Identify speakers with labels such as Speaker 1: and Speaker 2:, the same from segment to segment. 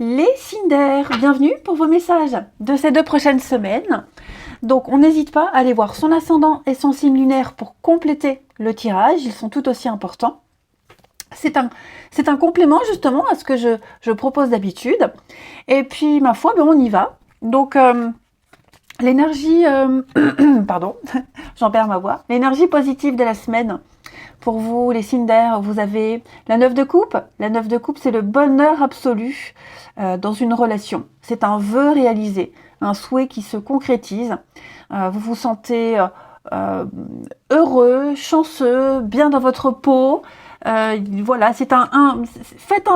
Speaker 1: Les Cinder, bienvenue pour vos messages de ces 2 prochaines semaines. Donc on n'hésite pas à aller voir son ascendant et son signe lunaire pour compléter le tirage, ils sont tout aussi importants. C'est un complément justement à ce que je propose d'habitude. Et puis ma foi, on y va. Donc l'énergie, pardon, j'en perds ma voix, l'énergie positive de la semaine. Pour vous, les Cinder, vous avez la 9 de coupe. La 9 de coupe, c'est le bonheur absolu dans une relation. C'est un vœu réalisé, un souhait qui se concrétise. Vous vous sentez heureux, chanceux, bien dans votre peau. Voilà, faites un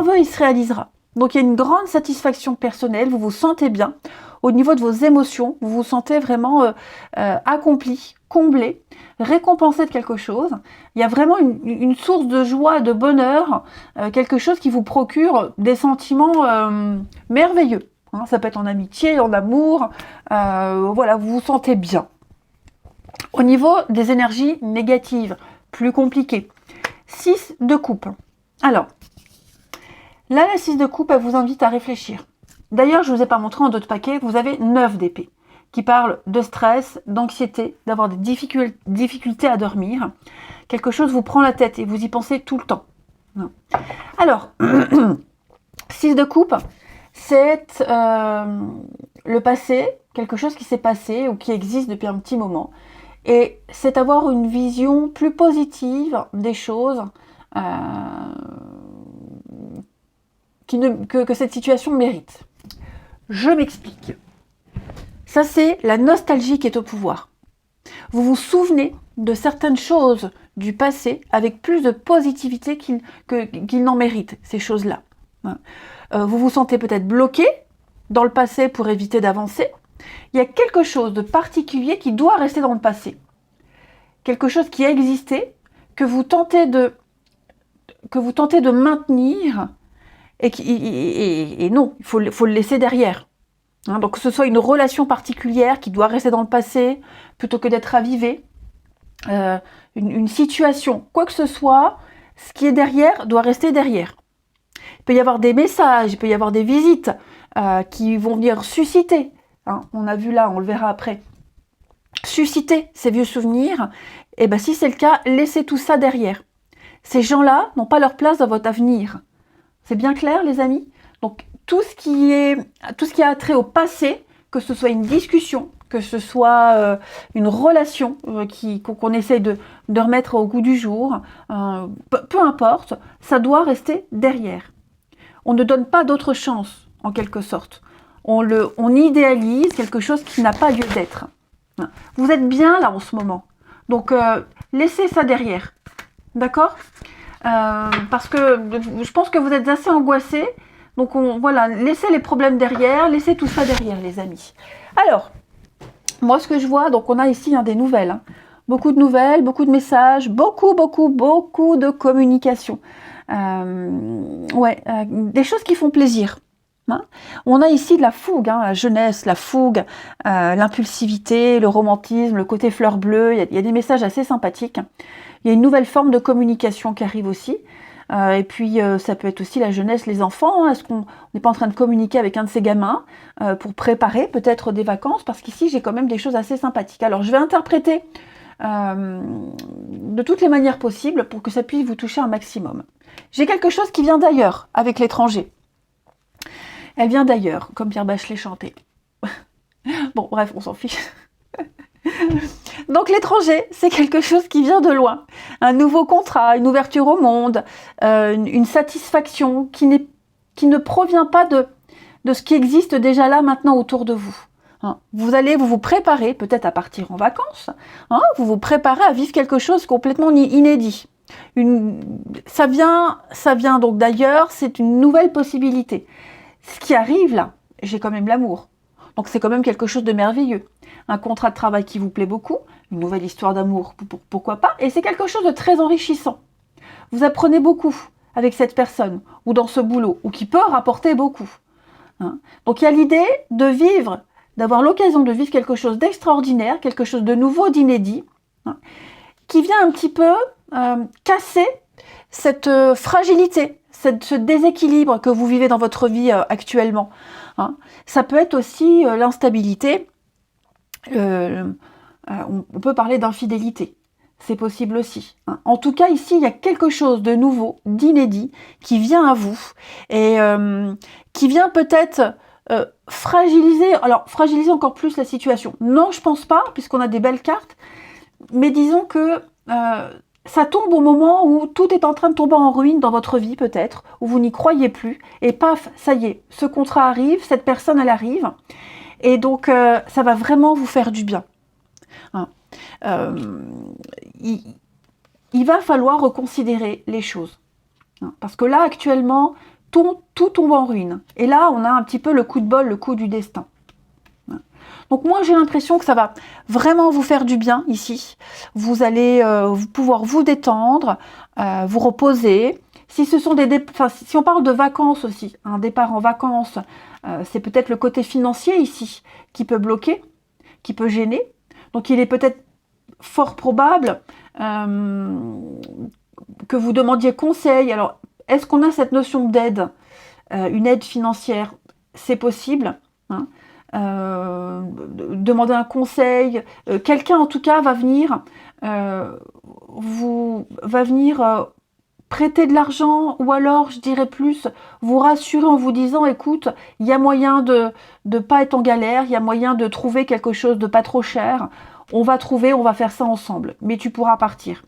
Speaker 1: vœu, il se réalisera. Donc il y a une grande satisfaction personnelle, vous vous sentez bien. Au niveau de vos émotions, vous vous sentez vraiment accompli, comblé, récompensé de quelque chose. Il y a vraiment une source de joie, de bonheur, quelque chose qui vous procure des sentiments merveilleux. Hein, ça peut être en amitié, en amour, voilà, vous vous sentez bien. Au niveau des énergies négatives, plus compliquées, 6 de coupe. Alors, là, la 6 de coupe, elle vous invite à réfléchir. D'ailleurs, je ne vous ai pas montré en d'autres paquets, vous avez 9 d'épée, qui parle de stress, d'anxiété, d'avoir des difficultés à dormir. Quelque chose vous prend la tête et vous y pensez tout le temps. Alors, 6 de coupe, c'est le passé, quelque chose qui s'est passé ou qui existe depuis un petit moment. Et c'est avoir une vision plus positive des choses que cette situation mérite. Je m'explique. Ça, c'est la nostalgie qui est au pouvoir. Vous vous souvenez de certaines choses du passé avec plus de positivité qu'ils n'en méritent, ces choses-là. Vous vous sentez peut-être bloqué dans le passé pour éviter d'avancer. Il y a quelque chose de particulier qui doit rester dans le passé. Quelque chose qui a existé, que vous tentez de maintenir, et non, il faut le laisser derrière. Hein, donc que ce soit une relation particulière qui doit rester dans le passé, plutôt que d'être ravivée, une situation, quoi que ce soit, ce qui est derrière doit rester derrière. Il peut y avoir des messages, il peut y avoir des visites qui vont venir susciter, hein, on a vu là, on le verra après, susciter ces vieux souvenirs, et bien si c'est le cas, laissez tout ça derrière. Ces gens-là n'ont pas leur place dans votre avenir. C'est bien clair, les amis? Donc, tout ce qui a trait au passé, que ce soit une discussion, que ce soit une relation qu'on essaye de remettre au goût du jour, peu importe, ça doit rester derrière. On ne donne pas d'autre chance, en quelque sorte. On idéalise quelque chose qui n'a pas lieu d'être. Vous êtes bien là en ce moment. Donc, laissez ça derrière. D'accord ? Parce que je pense que vous êtes assez angoissés. Donc voilà, laissez les problèmes derrière, laissez tout ça derrière, les amis. Alors, moi ce que je vois, donc on a ici des nouvelles. Hein. Beaucoup de nouvelles, beaucoup de messages, beaucoup de communication. Des choses qui font plaisir. Hein. On a ici de la fougue, la jeunesse, la fougue, l'impulsivité, le romantisme, le côté fleur bleue. Il y a des messages assez sympathiques. Il y a une nouvelle forme de communication qui arrive aussi. Et puis, ça peut être aussi la jeunesse, les enfants. Hein. Est-ce qu'on n'est pas en train de communiquer avec un de ces gamins pour préparer peut-être des vacances? Parce qu'ici, j'ai quand même des choses assez sympathiques. Alors, je vais interpréter de toutes les manières possibles pour que ça puisse vous toucher un maximum. J'ai quelque chose qui vient d'ailleurs avec l'étranger. Elle vient d'ailleurs, comme Pierre Bachelet chantait. Bon, bref, on s'en fiche. Donc l'étranger, c'est quelque chose qui vient de loin. Un nouveau contrat, une ouverture au monde, une satisfaction qui ne provient pas de ce qui existe déjà là maintenant autour de vous. Hein, vous allez vous préparer peut-être à partir en vacances, hein, vous vous préparez à vivre quelque chose complètement inédit. Ça vient donc d'ailleurs, c'est une nouvelle possibilité. Ce qui arrive là, j'ai quand même l'amour. Donc c'est quand même quelque chose de merveilleux. Un contrat de travail qui vous plaît beaucoup, une nouvelle histoire d'amour, pourquoi pas, et c'est quelque chose de très enrichissant. Vous apprenez beaucoup avec cette personne, ou dans ce boulot, ou qui peut rapporter beaucoup. Hein. Donc il y a l'idée de vivre, d'avoir l'occasion de vivre quelque chose d'extraordinaire, quelque chose de nouveau, d'inédit, qui vient un petit peu casser cette fragilité, ce déséquilibre que vous vivez dans votre vie actuellement. Hein. Ça peut être aussi l'instabilité. On peut parler d'infidélité. C'est possible aussi. Hein. En tout cas, ici, il y a quelque chose de nouveau, d'inédit, qui vient à vous et qui vient peut-être fragiliser encore plus la situation. Non, je pense pas, puisqu'on a des belles cartes, mais disons que ça tombe au moment où tout est en train de tomber en ruine dans votre vie, peut-être, où vous n'y croyez plus, et paf, ça y est, ce contrat arrive, cette personne, elle arrive, et donc ça va vraiment vous faire du bien. Hein. Il va falloir reconsidérer les choses. Hein, parce que là, actuellement, tout tombe en ruine. Et là, on a un petit peu le coup de bol, le coup du destin. Hein. Donc moi, j'ai l'impression que ça va vraiment vous faire du bien ici. Vous allez pouvoir vous détendre, vous reposer. Si ce sont si on parle de vacances aussi, un départ en vacances, c'est peut-être le côté financier ici qui peut bloquer, qui peut gêner. Donc il est peut-être fort probable que vous demandiez conseil. Alors, est-ce qu'on a cette notion d'aide, une aide financière? C'est possible. Hein. Demander un conseil. Quelqu'un, en tout cas, va venir prêter de l'argent, ou alors, je dirais plus, vous rassurer en vous disant, écoute, il y a moyen de ne pas être en galère, il y a moyen de trouver quelque chose de pas trop cher. On va faire ça ensemble, mais tu pourras partir.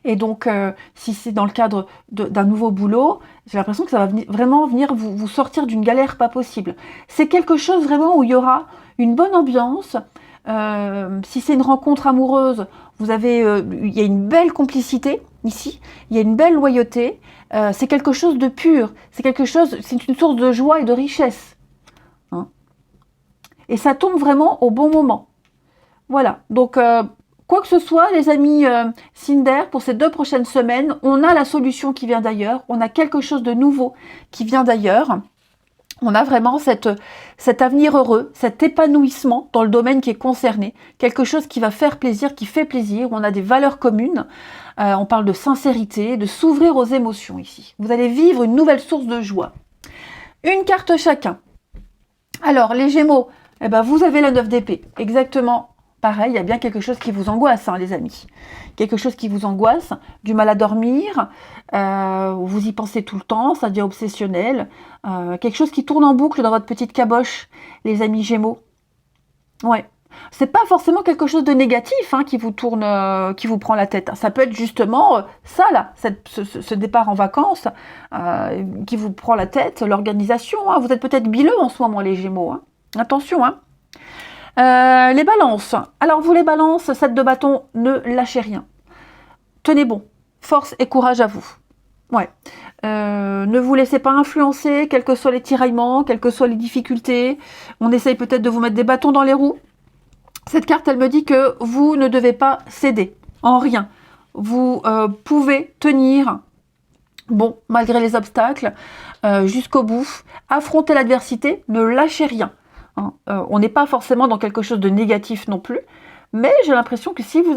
Speaker 1: Et donc, si c'est dans le cadre d'un nouveau boulot, j'ai l'impression que ça va vraiment venir vous sortir d'une galère pas possible. C'est quelque chose vraiment où il y aura une bonne ambiance. Si c'est une rencontre amoureuse, il y a une belle complicité ici, il y a une belle loyauté. C'est quelque chose de pur, c'est une source de joie et de richesse. Hein. Et ça tombe vraiment au bon moment. Voilà, donc quoi que ce soit, les amis Cinder, pour ces 2 prochaines semaines, on a la solution qui vient d'ailleurs, on a quelque chose de nouveau qui vient d'ailleurs. On a vraiment cet avenir heureux, cet épanouissement dans le domaine qui est concerné, quelque chose qui va faire plaisir, qui fait plaisir, où on a des valeurs communes, on parle de sincérité, de s'ouvrir aux émotions ici. Vous allez vivre une nouvelle source de joie. Une carte chacun. Alors, les Gémeaux, vous avez la 9 d'épée, exactement. Pareil, il y a bien quelque chose qui vous angoisse, hein, les amis. Quelque chose qui vous angoisse, du mal à dormir, vous y pensez tout le temps, ça devient obsessionnel. Quelque chose qui tourne en boucle dans votre petite caboche, les amis Gémeaux. Ouais. C'est pas forcément quelque chose de négatif qui vous prend la tête. Ça peut être justement ça là, ce départ en vacances qui vous prend la tête, l'organisation. Hein. Vous êtes peut-être bileux en ce moment, les Gémeaux. Hein. Attention, hein. Les balances. Alors vous les balances, 7 de bâton, ne lâchez rien. Tenez bon. Force et courage à vous. Ouais. Ne vous laissez pas influencer, quels que soient les tiraillements, quelles que soient les difficultés. On essaye peut-être de vous mettre des bâtons dans les roues. Cette carte, elle me dit que vous ne devez pas céder en rien. Vous pouvez tenir, bon, malgré les obstacles, jusqu'au bout. Affrontez l'adversité, ne lâchez rien. On n'est pas forcément dans quelque chose de négatif non plus, mais j'ai l'impression que si vous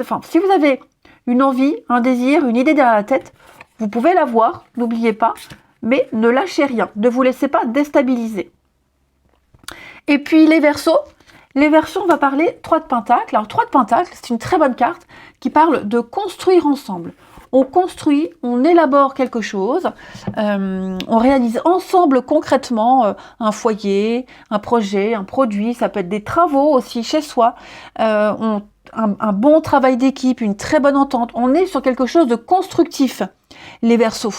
Speaker 1: avez une envie, un désir, une idée derrière la tête, vous pouvez l'avoir, n'oubliez pas, mais ne lâchez rien, ne vous laissez pas déstabiliser. Et puis les Verseaux, on va parler 3 de Pentacles. Alors 3 de Pentacles, c'est une très bonne carte qui parle de construire ensemble. On construit, on élabore quelque chose, on réalise ensemble concrètement un foyer, un projet, un produit, ça peut être des travaux aussi chez soi, un bon travail d'équipe, une très bonne entente. On est sur quelque chose de constructif, les Verseaux.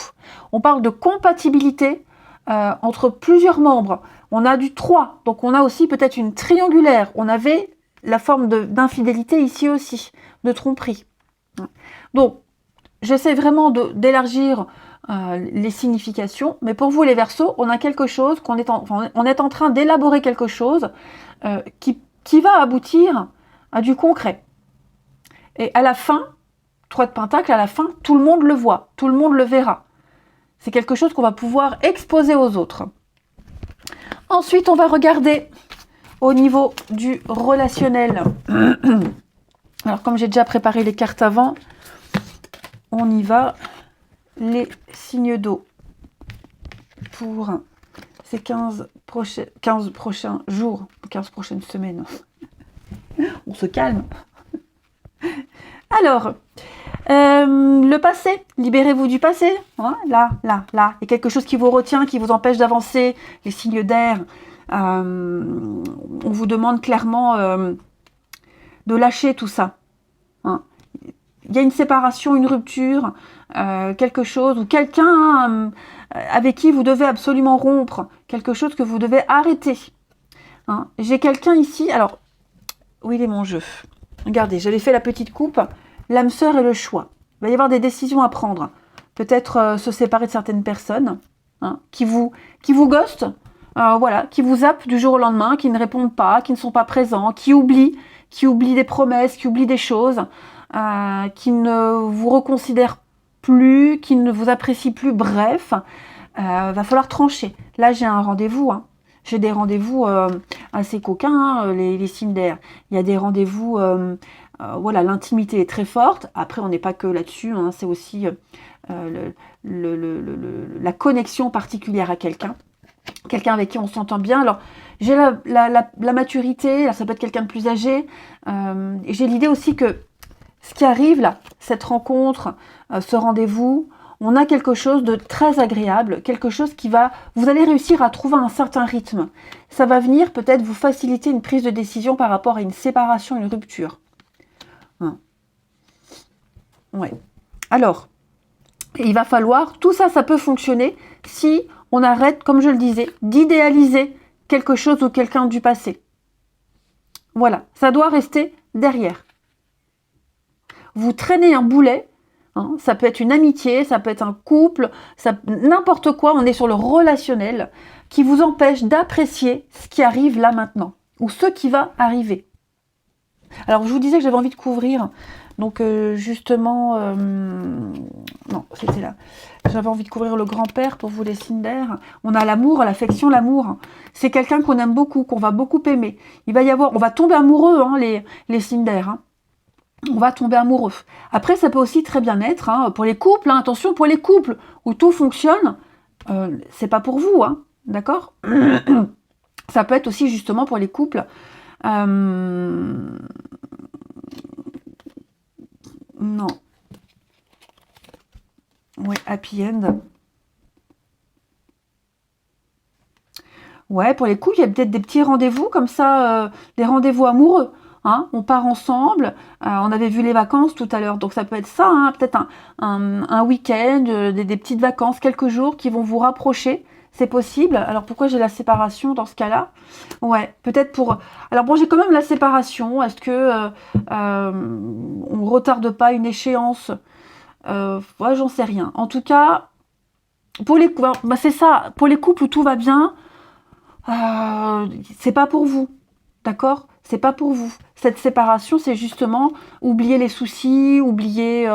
Speaker 1: On parle de compatibilité entre plusieurs membres. On a du 3, donc on a aussi peut-être une triangulaire. On avait la forme d'infidélité ici aussi, de tromperie. Donc, j'essaie vraiment d'élargir les significations, mais pour vous les Verseaux, on a quelque chose, on est en train d'élaborer quelque chose qui va aboutir à du concret. Et à la fin, 3 de Pentacle, à la fin, tout le monde le voit, tout le monde le verra. C'est quelque chose qu'on va pouvoir exposer aux autres. Ensuite, on va regarder au niveau du relationnel. Alors, comme j'ai déjà préparé les cartes avant, on y va. Les signes d'eau pour ces 15 prochains jours, 15 prochaines semaines. On se calme. Alors, le passé, libérez-vous du passé. Hein, là. Il y a quelque chose qui vous retient, qui vous empêche d'avancer. Les signes d'air. On vous demande clairement de lâcher tout ça. Hein. Il y a une séparation, une rupture, quelque chose, ou quelqu'un avec qui vous devez absolument rompre, quelque chose que vous devez arrêter. Hein. J'ai quelqu'un ici, alors, où il est mon jeu? Regardez, j'avais fait la petite coupe, l'âme sœur et le choix. Il va y avoir des décisions à prendre. Peut-être se séparer de certaines personnes, hein, qui vous ghostent, voilà, qui vous zappent du jour au lendemain, qui ne répondent pas, qui ne sont pas présents, qui oublient des promesses, qui oublient des choses, qui ne vous reconsidèrent plus, qui ne vous apprécient plus, bref, va falloir trancher. Là, j'ai un rendez-vous, hein. J'ai des rendez-vous assez coquins, hein, les signes d'air. Il y a des rendez-vous, voilà, l'intimité est très forte. Après, on n'est pas que là-dessus, hein, c'est aussi la connexion particulière à quelqu'un avec qui on s'entend bien. Alors, j'ai la maturité, là, ça peut être quelqu'un de plus âgé. Et j'ai l'idée aussi que ce qui arrive là, cette rencontre, ce rendez-vous, on a quelque chose de très agréable, quelque chose qui va... Vous allez réussir à trouver un certain rythme. Ça va venir peut-être vous faciliter une prise de décision par rapport à une séparation, une rupture. Hein. Ouais. Alors, il va falloir... Tout ça, ça peut fonctionner si on arrête, comme je le disais, d'idéaliser quelque chose ou quelqu'un du passé. Voilà. Ça doit rester derrière. Vous traînez un boulet, hein, ça peut être une amitié, ça peut être un couple, n'importe quoi, on est sur le relationnel, qui vous empêche d'apprécier ce qui arrive là maintenant, ou ce qui va arriver. Alors, je vous disais que j'avais envie de couvrir, donc justement, non, c'était là. J'avais envie de couvrir le grand-père pour vous les signes d'air. On a l'amour, l'affection, l'amour. C'est quelqu'un qu'on aime beaucoup, qu'on va beaucoup aimer. Il va y avoir, on va tomber amoureux, hein, les signes d'air, hein. On va tomber amoureux. Après, ça peut aussi très bien être, hein, pour les couples, hein, attention, pour les couples où tout fonctionne, c'est pas pour vous, hein, d'accord? Ça peut être aussi justement pour les couples. Non. Ouais, happy end. Ouais, pour les couples, il y a peut-être des petits rendez-vous comme ça, des rendez-vous amoureux. Hein, on part ensemble, on avait vu les vacances tout à l'heure, donc ça peut être ça, hein, peut-être un week-end, des petites vacances, quelques jours qui vont vous rapprocher, c'est possible. Alors pourquoi j'ai la séparation dans ce cas-là? Ouais, peut-être pour... Alors bon, j'ai quand même la séparation, est-ce que on retarde pas une échéance? Ouais, j'en sais rien. En tout cas, pour les bah, c'est ça, pour les couples où tout va bien, c'est pas pour vous, d'accord? C'est pas pour vous. Cette séparation, c'est justement oublier les soucis, oublier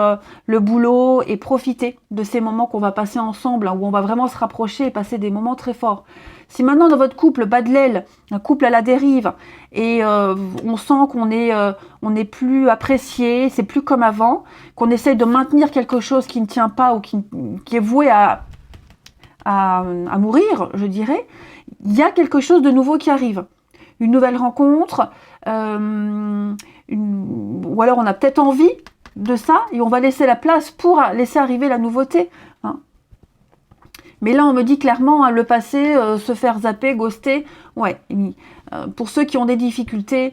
Speaker 1: le boulot et profiter de ces moments qu'on va passer ensemble, hein, où on va vraiment se rapprocher et passer des moments très forts. Si maintenant dans votre couple bat de l'aile, un couple à la dérive, et on sent qu'on est plus apprécié, c'est plus comme avant, qu'on essaye de maintenir quelque chose qui ne tient pas ou qui est voué à mourir, je dirais, il y a quelque chose de nouveau qui arrive. Une nouvelle rencontre, ou alors on a peut-être envie de ça, et on va laisser la place pour laisser arriver la nouveauté. Hein. Mais là, on me dit clairement, hein, le passé, se faire zapper, ghoster, ouais. Pour ceux qui ont des difficultés,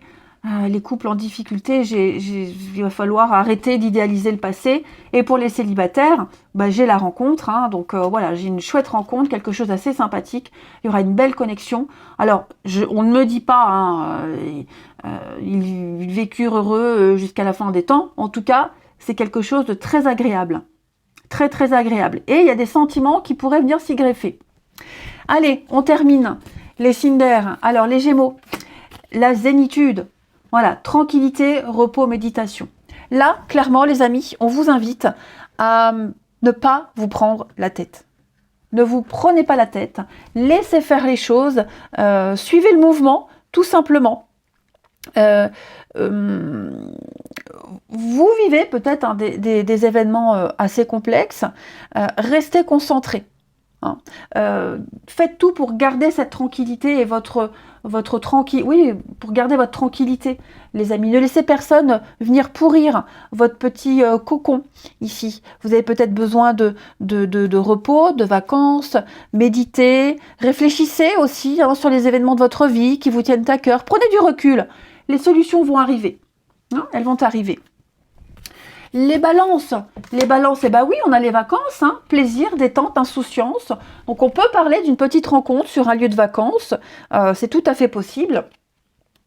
Speaker 1: les couples en difficulté, il va falloir arrêter d'idéaliser le passé. Et pour les célibataires, bah, j'ai la rencontre. Hein, donc voilà, j'ai une chouette rencontre, quelque chose d'assez sympathique. Il y aura une belle connexion. Alors, on ne me dit pas, hein, ils vécurent heureux jusqu'à la fin des temps. En tout cas, c'est quelque chose de très agréable. Très, très agréable. Et il y a des sentiments qui pourraient venir s'y greffer. Allez, on termine. Les signes d'air. Alors, les Gémeaux. La zénitude. Voilà, tranquillité, repos, méditation. Là, clairement, les amis, on vous invite à ne pas vous prendre la tête. Ne vous prenez pas la tête. Laissez faire les choses. Suivez le mouvement, tout simplement. Vous vivez peut-être, hein, des événements assez complexes. Restez concentrés. Hein. Faites tout pour garder cette tranquillité et votre oui, pour garder votre tranquillité, les amis. Ne laissez personne venir pourrir votre petit cocon ici. Vous avez peut-être besoin de repos, de vacances, méditez, réfléchissez aussi hein, sur les événements de votre vie qui vous tiennent à cœur. Prenez du recul. Les solutions vont arriver. Hein, elles vont arriver. Les balances, eh ben oui, on a les vacances, hein, plaisir, détente, insouciance. Donc on peut parler d'une petite rencontre sur un lieu de vacances, c'est tout à fait possible.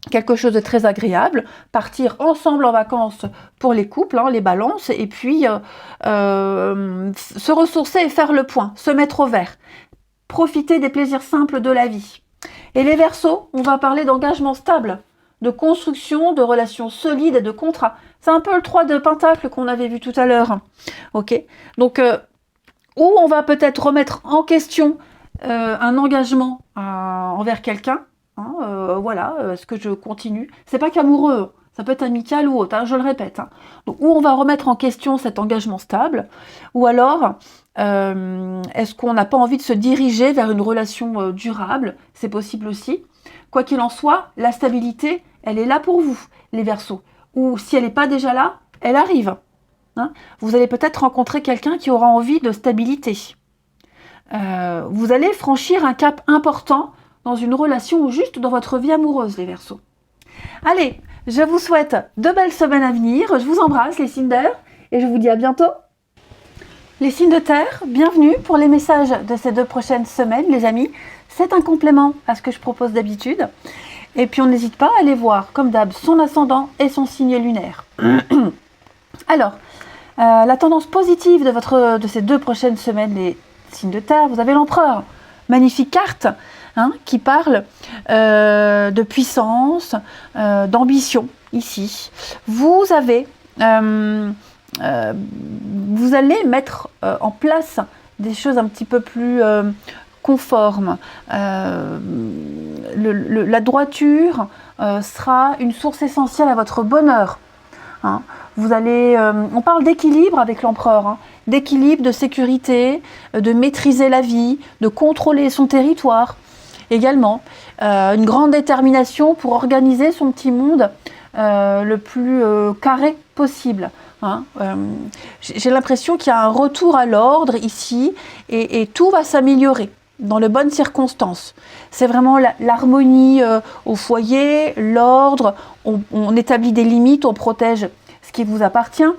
Speaker 1: Quelque chose de très agréable, partir ensemble en vacances pour les couples, hein, les balances, et puis se ressourcer et faire le point, se mettre au vert, profiter des plaisirs simples de la vie. Et les Verseaux, on va parler d'engagement stable, de construction, de relations solides et de contrats. C'est un peu le 3 de Pentacle qu'on avait vu tout à l'heure. Ok. Donc, où on va peut-être remettre en question un engagement envers quelqu'un. Hein, voilà, est-ce que je continue? C'est pas qu'amoureux, ça peut être amical ou autre, hein, je le répète. Hein. Donc, où on va remettre en question cet engagement stable, ou alors, est-ce qu'on n'a pas envie de se diriger vers une relation durable? C'est possible aussi. Quoi qu'il en soit, la stabilité, elle est là pour vous, les Verseaux. Ou si elle n'est pas déjà là, elle arrive. Hein, vous allez peut-être rencontrer quelqu'un qui aura envie de stabilité. Vous allez franchir un cap important dans une relation ou juste dans votre vie amoureuse, les Verseaux. Allez, je vous souhaite de belles semaines à venir. Je vous embrasse, les signes d'air, et je vous dis à bientôt. Les signes de terre, bienvenue pour les messages de ces 2 prochaines semaines, les amis. C'est un complément à ce que je propose d'habitude. Et puis on n'hésite pas à aller voir, comme d'hab, son ascendant et son signe lunaire. Alors, la tendance positive de ces 2 prochaines semaines, les signes de terre, vous avez l'empereur. Magnifique carte hein, qui parle de puissance, d'ambition, ici. Vous allez mettre en place des choses un petit peu plus conformes. La droiture sera une source essentielle à votre bonheur. Hein. On parle d'équilibre avec l'empereur, hein, d'équilibre, de sécurité, de maîtriser la vie, de contrôler son territoire. Également, une grande détermination pour organiser son petit monde le plus carré possible. Hein. J'ai l'impression qu'il y a un retour à l'ordre ici et tout va s'améliorer dans les bonnes circonstances. C'est vraiment l'harmonie au foyer, l'ordre, on établit des limites, on protège ce qui vous appartient.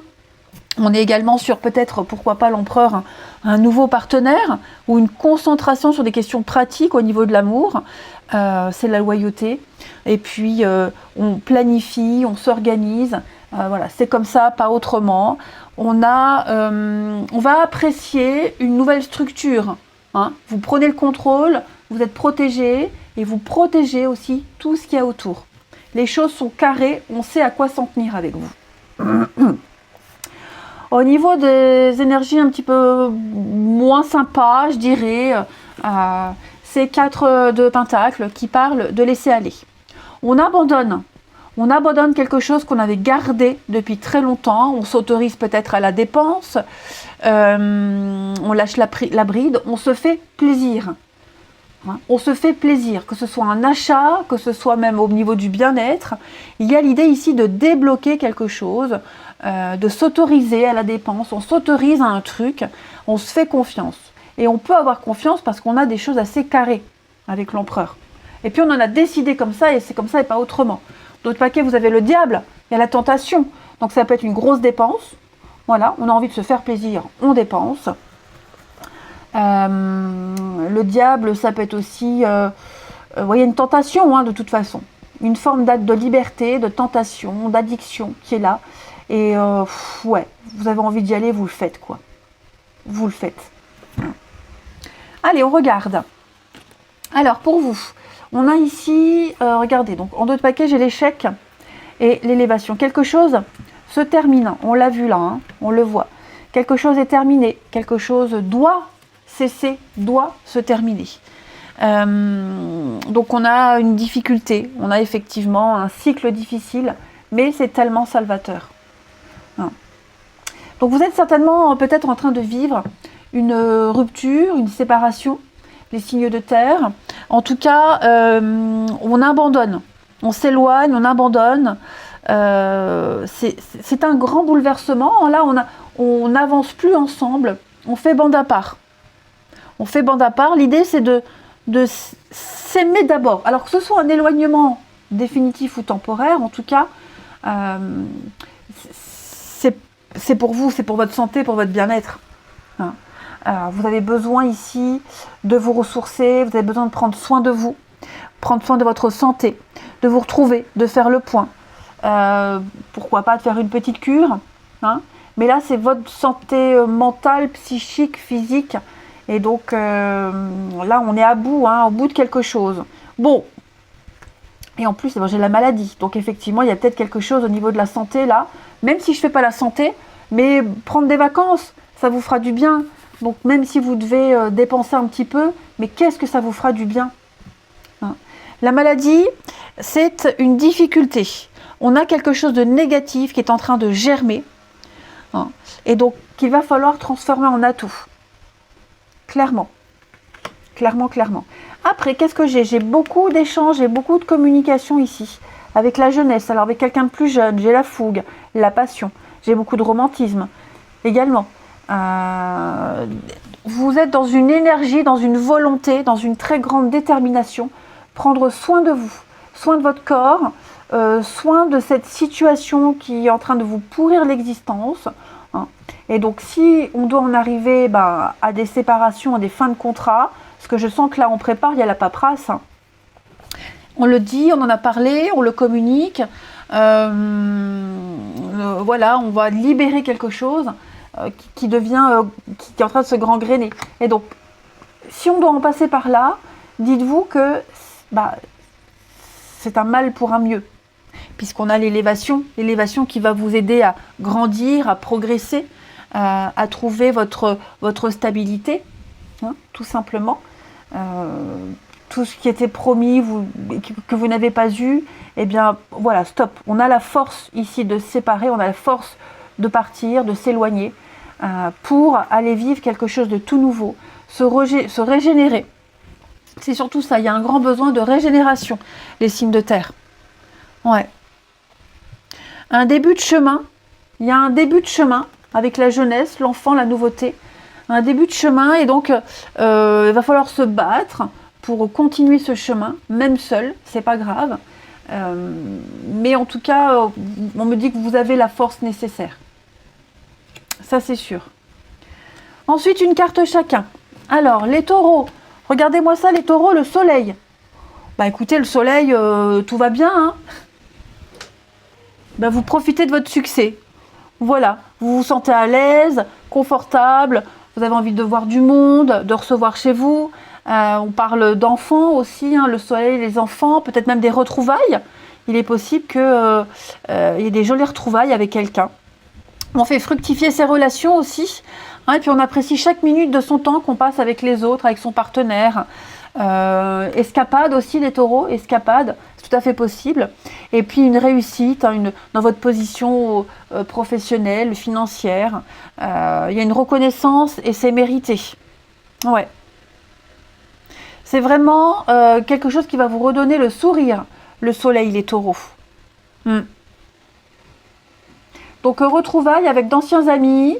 Speaker 1: On est également sur peut-être, pourquoi pas l'empereur, un nouveau partenaire ou une concentration sur des questions pratiques au niveau de l'amour. C'est la loyauté. Et puis, on planifie, on s'organise. Voilà, c'est comme ça, pas autrement. On va apprécier une nouvelle structure. Hein. Vous prenez le contrôle, vous êtes protégé et vous protégez aussi tout ce qu'il y a autour. Les choses sont carrées, on sait à quoi s'en tenir avec vous. Au niveau des énergies un petit peu moins sympas, je dirais, c'est 4 de Pentacle qui parlent de laisser aller. On abandonne quelque chose qu'on avait gardé depuis très longtemps, on s'autorise peut-être à la dépense, on lâche la bride, on se fait plaisir. Hein, on se fait plaisir, que ce soit un achat, que ce soit même au niveau du bien-être. Il y a l'idée ici de débloquer quelque chose, de s'autoriser à la dépense, on s'autorise à un truc, on se fait confiance. Et on peut avoir confiance parce qu'on a des choses assez carrées avec l'empereur. Et puis on en a décidé comme ça, et c'est comme ça et pas autrement. D'autres paquets, vous avez le diable, il y a la tentation. Donc ça peut être une grosse dépense. Voilà, on a envie de se faire plaisir, on dépense. Le diable, ça peut être aussi... il y a une tentation, hein, de toute façon. Une forme de liberté, de tentation, d'addiction qui est là. Et ouais, vous avez envie d'y aller, vous le faites, quoi. Vous le faites. Allez, on regarde. Alors, pour vous, on a ici... regardez, donc en 2 de paquet, j'ai l'échec et l'élévation. Quelque chose se termine. On l'a vu là, hein, on le voit. Quelque chose est terminé. Quelque chose doit cesser, doit se terminer. Donc on a une difficulté, on a effectivement un cycle difficile, mais c'est tellement salvateur. Hein. Donc vous êtes certainement peut-être en train de vivre une rupture, une séparation, les signes de terre. En tout cas, on abandonne, on s'éloigne, on abandonne. C'est un grand bouleversement. Là, on n'avance plus ensemble, on fait bande à part. On fait bande à part. L'idée, c'est de s'aimer d'abord. Alors que ce soit un éloignement définitif ou temporaire, en tout cas, c'est pour vous, c'est pour votre santé, pour votre bien-être. Hein. Vous avez besoin ici de vous ressourcer, vous avez besoin de prendre soin de vous, prendre soin de votre santé, de vous retrouver, de faire le point. Pourquoi pas de faire une petite cure, hein. Mais là, c'est votre santé mentale, psychique, physique. Et donc, là, on est à bout, hein, au bout de quelque chose. Bon. Et en plus, j'ai la maladie. Donc, effectivement, il y a peut-être quelque chose au niveau de la santé, là. Même si je ne fais pas la santé, mais prendre des vacances, ça vous fera du bien. Donc, même si vous devez dépenser un petit peu, mais qu'est-ce que ça vous fera du bien, hein. La maladie, c'est une difficulté. On a quelque chose de négatif qui est en train de germer. Hein, et donc, qu'il va falloir transformer en atout. Clairement. Clairement, clairement. Après, qu'est-ce que j'ai? J'ai beaucoup d'échanges, j'ai beaucoup de communication ici. Avec la jeunesse, alors avec quelqu'un de plus jeune, j'ai la fougue, la passion. J'ai beaucoup de romantisme également. Vous êtes dans une énergie, dans une volonté, dans une très grande détermination. Prendre soin de vous, soin de votre corps, soin de cette situation qui est en train de vous pourrir l'existence. Hein. Et donc, si on doit en arriver à des séparations, à des fins de contrat, parce que je sens que là, on prépare, il y a la paperasse. Hein. On le dit, on en a parlé, on le communique. Voilà, on va libérer quelque chose qui devient, qui est en train de se gangréner. Et donc, si on doit en passer par là, dites-vous que c'est un mal pour un mieux. Puisqu'on a l'élévation qui va vous aider à grandir, à progresser, à trouver votre stabilité, hein, tout simplement. Tout ce qui était promis, que vous n'avez pas eu, eh bien voilà, stop. On a la force ici de se séparer, on a la force de partir, de s'éloigner, pour aller vivre quelque chose de tout nouveau, se régénérer. C'est surtout ça, il y a un grand besoin de régénération, les signes de terre. Ouais. Un début de chemin, il y a un début de chemin avec la jeunesse, l'enfant, la nouveauté. Un début de chemin et donc il va falloir se battre pour continuer ce chemin, même seul, c'est pas grave. Mais en tout cas, on me dit que vous avez la force nécessaire. Ça, c'est sûr. Ensuite, une carte chacun. Alors, les taureaux. Regardez-moi ça, les taureaux, le soleil. Écoutez, le soleil, tout va bien. Hein. Vous profitez de votre succès. Voilà, vous vous sentez à l'aise, confortable, vous avez envie de voir du monde, de recevoir chez vous. On parle d'enfants aussi, hein, le soleil, les enfants, peut-être même des retrouvailles. Il est possible qu'il y ait des jolies retrouvailles avec quelqu'un. On fait fructifier ses relations aussi. Hein, et puis on apprécie chaque minute de son temps qu'on passe avec les autres, avec son partenaire. Escapade aussi, les taureaux, escapade, c'est tout à fait possible. Et puis une réussite, hein, dans votre position professionnelle, financière. Il y a une reconnaissance et c'est mérité. Ouais. C'est vraiment quelque chose qui va vous redonner le sourire, le soleil, les taureaux. Donc retrouvailles avec d'anciens amis,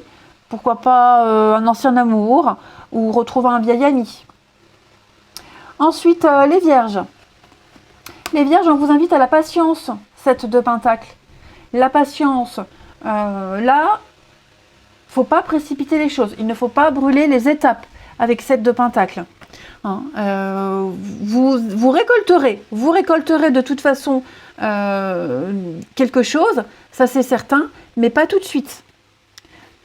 Speaker 1: pourquoi pas un ancien amour, ou retrouver un vieil ami. Ensuite, les vierges. Les vierges, on vous invite à la patience, 7 de Pentacle. La patience, là, faut pas précipiter les choses. Il ne faut pas brûler les étapes avec 7 de Pentacle. Hein, vous récolterez de toute façon quelque chose, ça c'est certain, mais pas tout de suite.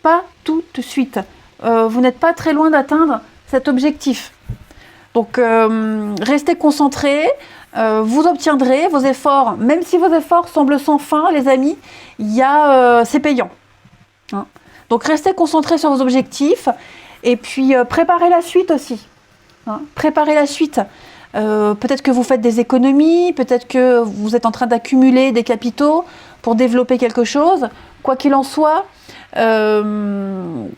Speaker 1: Pas tout de suite. Vous n'êtes pas très loin d'atteindre cet objectif. Donc, restez concentrés, vous obtiendrez vos efforts, même si vos efforts semblent sans fin, les amis, c'est payant. Hein. Donc, restez concentrés sur vos objectifs et puis préparez la suite aussi. Hein. Préparez la suite. Peut-être que vous faites des économies, peut-être que vous êtes en train d'accumuler des capitaux pour développer quelque chose. Quoi qu'il en soit, vous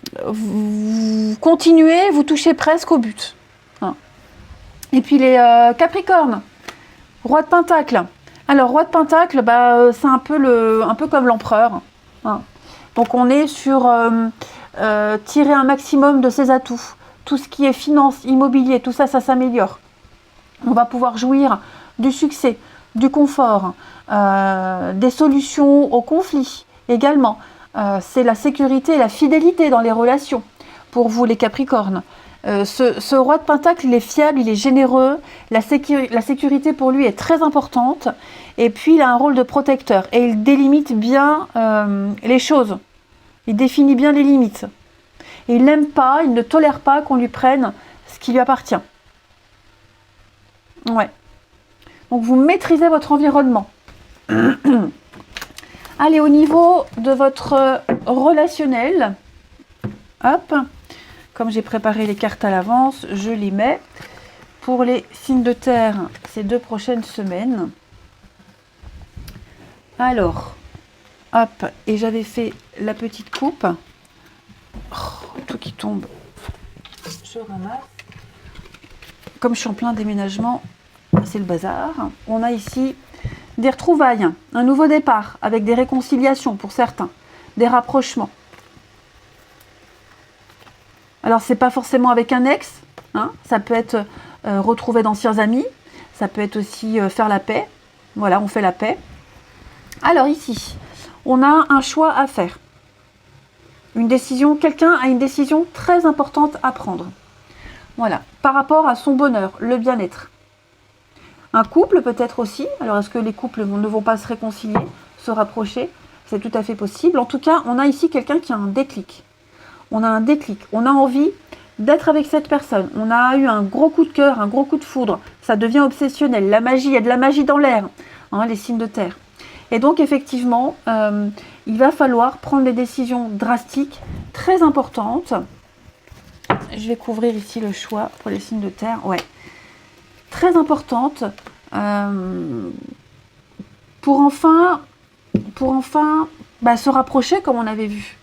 Speaker 1: continuez, vous touchez presque au but. Hein. Et puis les Capricornes, roi de Pentacle. Alors, roi de Pentacle, c'est un peu comme l'empereur. Hein. Donc, on est sur tirer un maximum de ses atouts. Tout ce qui est finance, immobilier, tout ça, ça s'améliore. On va pouvoir jouir du succès, du confort, des solutions aux conflits également. C'est la sécurité et la fidélité dans les relations pour vous les Capricornes. Ce roi de Pentacle, il est fiable, il est généreux, la sécurité pour lui est très importante, et puis il a un rôle de protecteur, et il délimite bien les choses, il définit bien les limites. Et il n'aime pas, il ne tolère pas qu'on lui prenne ce qui lui appartient. Ouais. Donc vous maîtrisez votre environnement. Allez, au niveau de votre relationnel, hop, comme j'ai préparé les cartes à l'avance, je les mets pour les signes de terre ces 2 prochaines semaines. Alors, hop, et j'avais fait la petite coupe. Oh, tout qui tombe, je ramasse. Comme je suis en plein déménagement, c'est le bazar. On a ici des retrouvailles, un nouveau départ avec des réconciliations pour certains, des rapprochements. Alors, c'est pas forcément avec un ex, hein, ça peut être retrouver d'anciens amis, ça peut être aussi faire la paix. Voilà, on fait la paix. Alors ici, on a un choix à faire. Une décision, quelqu'un a une décision très importante à prendre. Voilà, par rapport à son bonheur, le bien-être. Un couple peut-être aussi. Alors, est-ce que les couples ne vont pas se réconcilier, se rapprocher? C'est tout à fait possible. En tout cas, on a ici quelqu'un qui a un déclic. On a un déclic. On a envie d'être avec cette personne. On a eu un gros coup de cœur, un gros coup de foudre. Ça devient obsessionnel. La magie, il y a de la magie dans l'air. Hein, les signes de terre. Et donc, effectivement, il va falloir prendre des décisions drastiques, très importantes. Je vais couvrir ici le choix pour les signes de terre. Ouais. Très importante pour enfin se rapprocher comme on avait vu.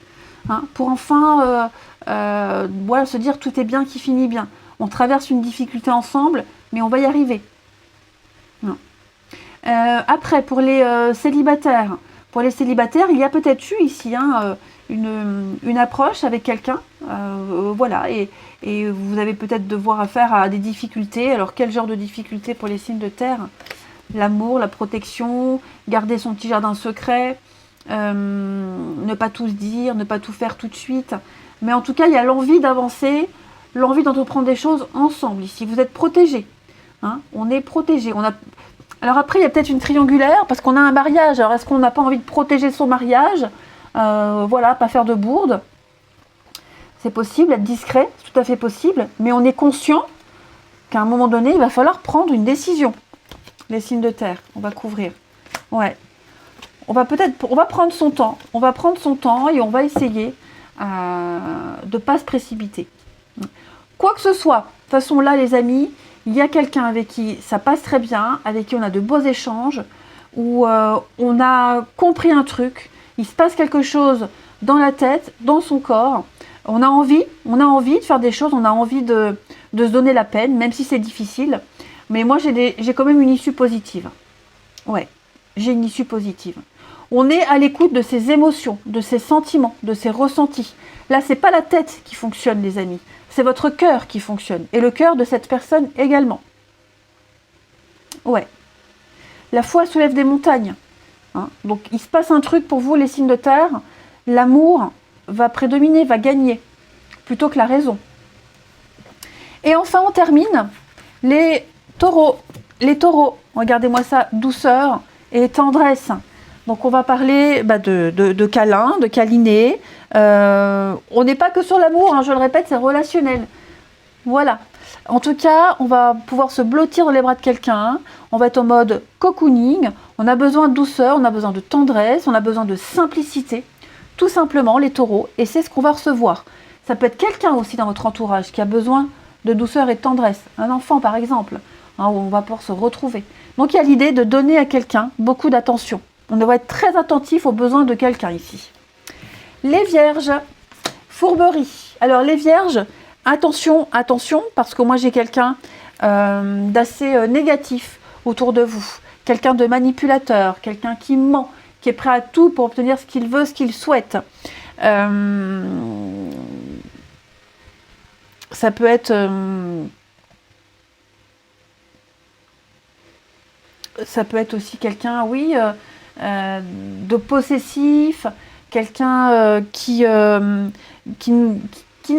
Speaker 1: Hein, pour enfin voilà, se dire tout est bien qui finit bien. On traverse une difficulté ensemble, mais on va y arriver. Non. Après, pour les célibataires, il y a peut-être eu ici une approche avec quelqu'un, voilà, et vous avez peut-être devoir affaire à des difficultés. Alors, quel genre de difficultés pour les signes de terre? L'amour, la protection, garder son petit jardin secret, ne pas tout se dire, ne pas tout faire tout de suite. Mais en tout cas, il y a l'envie d'avancer, l'envie d'entreprendre des choses ensemble. Ici, vous êtes protégés. Hein, on est protégés. Alors après, il y a peut-être une triangulaire, parce qu'on a un mariage. Alors, est-ce qu'on n'a pas envie de protéger son mariage? Voilà, pas faire de bourde. C'est possible, être discret, c'est tout à fait possible. Mais on est conscient qu'à un moment donné, il va falloir prendre une décision. Les signes de terre, on va couvrir. Ouais. On va prendre son temps. On va prendre son temps et on va essayer de ne pas se précipiter. Quoi que ce soit, de toute façon là, les amis, il y a quelqu'un avec qui ça passe très bien, avec qui on a de beaux échanges, où on a compris un truc, il se passe quelque chose dans la tête, dans son corps. On a envie de faire des choses, on a envie de se donner la peine, même si c'est difficile. Mais moi, j'ai quand même une issue positive. Ouais, j'ai une issue positive. On est à l'écoute de ses émotions, de ses sentiments, de ses ressentis. Là, c'est pas la tête qui fonctionne, les amis. C'est votre cœur qui fonctionne. Et le cœur de cette personne également. Ouais. La foi soulève des montagnes. Hein, donc, il se passe un truc pour vous, les signes de terre. L'amour va prédominer, va gagner, plutôt que la raison. Et enfin, on termine. Les taureaux. Les taureaux, regardez-moi ça, douceur et tendresse. Donc on va parler de câlin, de câliner. On n'est pas que sur l'amour, hein, je le répète, c'est relationnel. Voilà. En tout cas, on va pouvoir se blottir dans les bras de quelqu'un. On va être en mode cocooning. On a besoin de douceur, on a besoin de tendresse, on a besoin de simplicité. Tout simplement, les taureaux. Et c'est ce qu'on va recevoir. Ça peut être quelqu'un aussi dans votre entourage qui a besoin de douceur et de tendresse. Un enfant, par exemple. hein, où on va pouvoir se retrouver. Donc il y a l'idée de donner à quelqu'un beaucoup d'attention. On doit être très attentif aux besoins de quelqu'un ici. Les vierges, fourberie. Alors les vierges, attention, attention, parce que moi j'ai quelqu'un d'assez négatif autour de vous. Quelqu'un de manipulateur, quelqu'un qui ment, qui est prêt à tout pour obtenir ce qu'il veut, ce qu'il souhaite. Ça peut être... ça peut être aussi quelqu'un, oui, de possessif, quelqu'un qui ne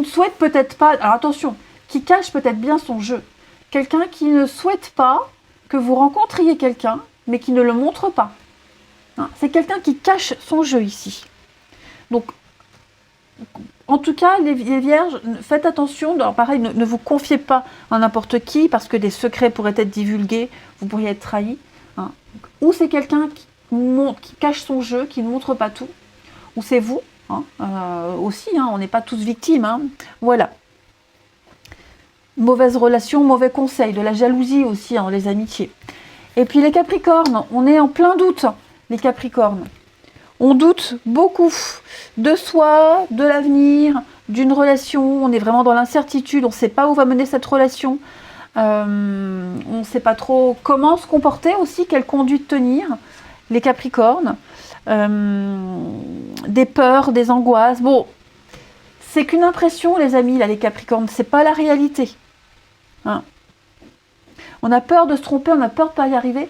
Speaker 1: souhaite peut-être pas... Alors attention, qui cache peut-être bien son jeu. Quelqu'un qui ne souhaite pas que vous rencontriez quelqu'un, mais qui ne le montre pas. Hein, c'est quelqu'un qui cache son jeu ici. Donc, en tout cas, les vierges, faites attention. Alors pareil, ne vous confiez pas à n'importe qui, parce que des secrets pourraient être divulgués, vous pourriez être trahi. Hein. Ou c'est quelqu'un qui cache son jeu, qui ne montre pas tout. Ou c'est vous, hein, aussi, hein, on n'est pas tous victimes. Hein. Voilà. Mauvaise relation, mauvais conseil, de la jalousie aussi, hein, les amitiés. Et puis les Capricornes, on est en plein doute, les Capricornes. On doute beaucoup de soi, de l'avenir, d'une relation. On est vraiment dans l'incertitude, on ne sait pas où va mener cette relation. On ne sait pas trop comment se comporter aussi, quelle conduite tenir, les Capricornes. Des peurs, des angoisses. Bon, c'est qu'une impression, les amis, là, les Capricornes, c'est pas la réalité. Hein. On a peur de se tromper, on a peur de ne pas y arriver.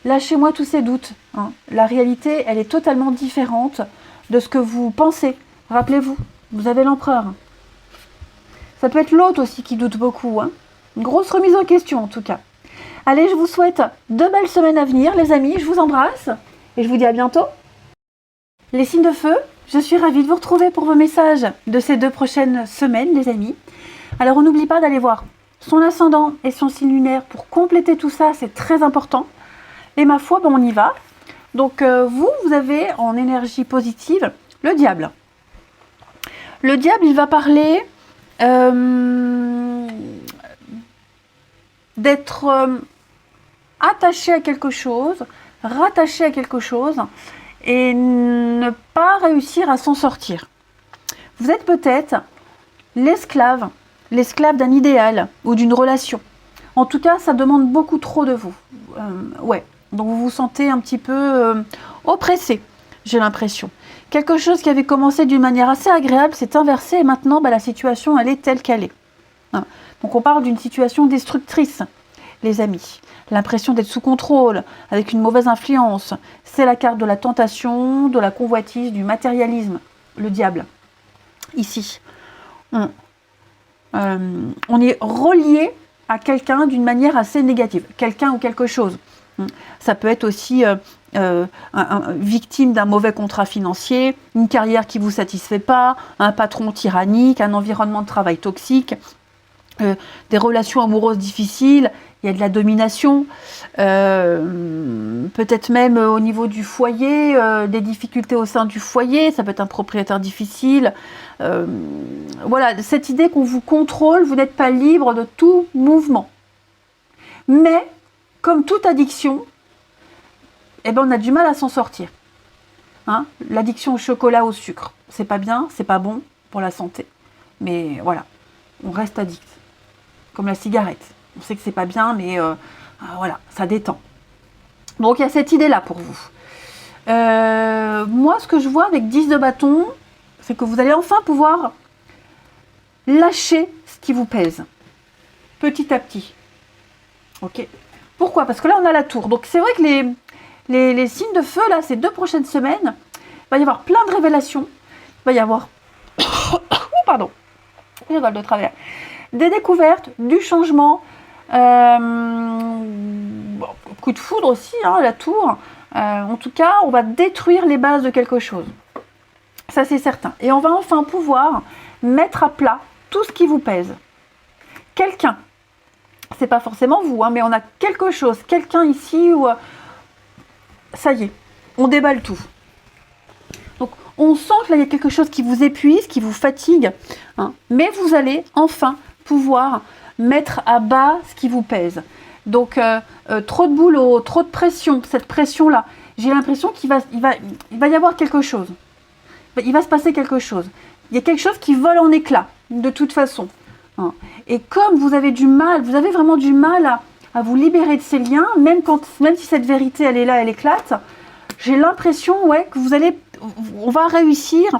Speaker 1: Lâchez-moi tous ces doutes. Hein. La réalité, elle est totalement différente de ce que vous pensez. Rappelez-vous, vous avez l'empereur. Ça peut être l'autre aussi qui doute beaucoup. Hein. Une grosse remise en question en tout cas. Allez, je vous souhaite de belles semaines à venir, les amis. Je vous embrasse et je vous dis à bientôt. Les signes de feu, je suis ravie de vous retrouver pour vos messages de ces 2 prochaines semaines, les amis. Alors, on n'oublie pas d'aller voir son ascendant et son signe lunaire pour compléter tout ça, c'est très important. Et ma foi, on y va. Donc, vous avez en énergie positive le diable. Le diable, il va parler d'être attaché à quelque chose, rattaché à quelque chose, et ne pas réussir à s'en sortir. Vous êtes peut-être l'esclave d'un idéal ou d'une relation. En tout cas, ça demande beaucoup trop de vous. Ouais, donc vous vous sentez un petit peu oppressé, j'ai l'impression. Quelque chose qui avait commencé d'une manière assez agréable s'est inversé et maintenant, la situation, elle est telle qu'elle est. Hein. Donc on parle d'une situation destructrice, les amis. L'impression d'être sous contrôle, avec une mauvaise influence. C'est la carte de la tentation, de la convoitise, du matérialisme, le diable. Ici, on est relié à quelqu'un d'une manière assez négative. Quelqu'un ou quelque chose. Ça peut être aussi victime d'un mauvais contrat financier, une carrière qui ne vous satisfait pas, un patron tyrannique, un environnement de travail toxique, des relations amoureuses difficiles, il y a de la domination, peut-être même au niveau du foyer, des difficultés au sein du foyer, ça peut être un propriétaire difficile. Voilà, cette idée qu'on vous contrôle, vous n'êtes pas libre de tout mouvement. Mais, comme toute addiction, on a du mal à s'en sortir. Hein, l'addiction au chocolat, au sucre, c'est pas bien, c'est pas bon pour la santé. Mais voilà, on reste addict. Comme la cigarette. On sait que c'est pas bien, mais voilà, ça détend. Donc il y a cette idée-là pour vous. Moi, ce que je vois avec 10 de bâton, c'est que vous allez enfin pouvoir lâcher ce qui vous pèse. Petit à petit. Ok. Pourquoi? Parce que là, on a la tour. Donc c'est vrai que les signes de feu, là, ces 2 prochaines semaines, il va y avoir plein de révélations. Il va y avoir... pardon. Je vole de travers. Des découvertes, du changement, coup de foudre aussi, hein, la tour. En tout cas, on va détruire les bases de quelque chose. Ça, c'est certain. Et on va enfin pouvoir mettre à plat tout ce qui vous pèse. Quelqu'un, c'est pas forcément vous, hein, mais on a quelque chose, quelqu'un ici où ça y est, on déballe tout. Donc, on sent que là, il y a quelque chose qui vous épuise, qui vous fatigue, hein, mais vous allez enfin pouvoir mettre à bas ce qui vous pèse. Donc, trop de boulot, trop de pression, cette pression-là. J'ai l'impression qu'il va y avoir quelque chose. Il va se passer quelque chose. Il y a quelque chose qui vole en éclats, de toute façon. Hein. Et comme vous avez du mal, vous avez vraiment du mal à vous libérer de ces liens, même si cette vérité, elle est là, elle éclate, j'ai l'impression, ouais, que on va réussir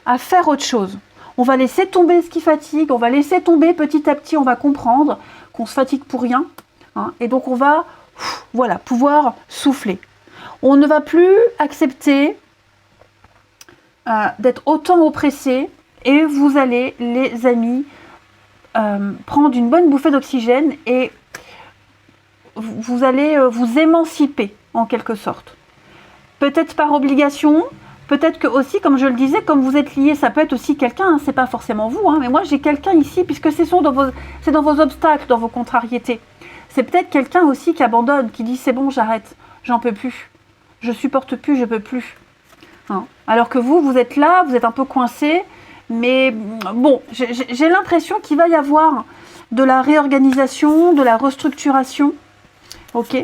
Speaker 1: à faire autre chose. On va laisser tomber ce qui fatigue, on va laisser tomber petit à petit, on va comprendre qu'on se fatigue pour rien. Hein, et donc on va, voilà, pouvoir souffler. On ne va plus accepter d'être autant oppressé et vous allez, les amis, prendre une bonne bouffée d'oxygène et vous allez vous émanciper en quelque sorte. Peut-être par obligation, peut-être que aussi, comme je le disais, comme vous êtes liés, ça peut être aussi quelqu'un, hein, c'est pas forcément vous, hein, mais moi j'ai quelqu'un ici, puisque c'est dans vos obstacles, dans vos contrariétés. C'est peut-être quelqu'un aussi qui abandonne, qui dit c'est bon, j'arrête, j'en peux plus, je supporte plus, je peux plus. Hein. Alors que vous êtes là, vous êtes un peu coincé, mais bon, j'ai l'impression qu'il va y avoir de la réorganisation, de la restructuration. Ok.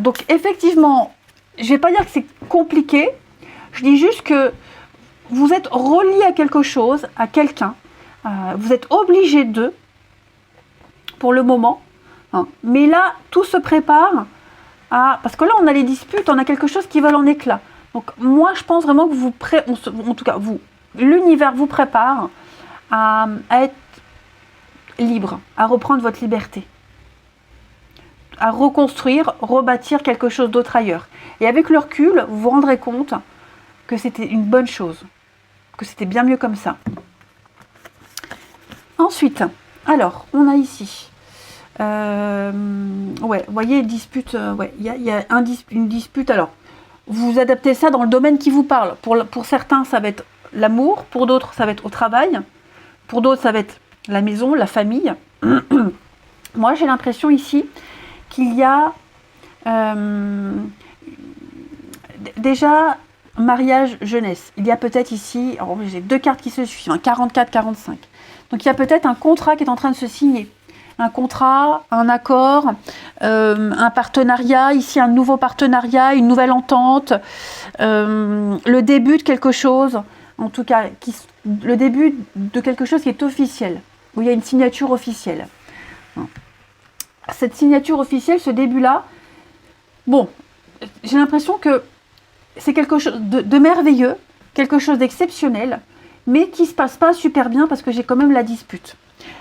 Speaker 1: Donc effectivement, je ne vais pas dire que c'est compliqué, je dis juste que vous êtes relié à quelque chose, à quelqu'un, vous êtes obligé d'eux, pour le moment, hein. Mais là, tout se prépare parce que là, on a les disputes, on a quelque chose qui vole en éclats. Donc moi, je pense vraiment que en tout cas, l'univers vous prépare à être libre, à reprendre votre liberté, à reconstruire, rebâtir quelque chose d'autre ailleurs. Et avec le recul, vous vous rendrez compte que c'était une bonne chose, que c'était bien mieux comme ça. Ensuite, alors, on a ici, ouais, vous voyez, dispute, ouais, il y a une dispute, alors, vous adaptez ça dans le domaine qui vous parle. Pour certains, ça va être l'amour, pour d'autres, ça va être au travail, pour d'autres, ça va être la maison, la famille. Moi, j'ai l'impression ici qu'il y a déjà mariage, jeunesse. Il y a peut-être ici, j'ai deux cartes qui se suivent, 44-45. Donc il y a peut-être un contrat qui est en train de se signer. Un contrat, un accord, un partenariat, ici un nouveau partenariat, une nouvelle entente, le début de quelque chose, en tout cas, le début de quelque chose qui est officiel, où il y a une signature officielle. Cette signature officielle, ce début-là, bon, j'ai l'impression que c'est quelque chose de merveilleux, quelque chose d'exceptionnel, mais qui ne se passe pas super bien parce que j'ai quand même la dispute.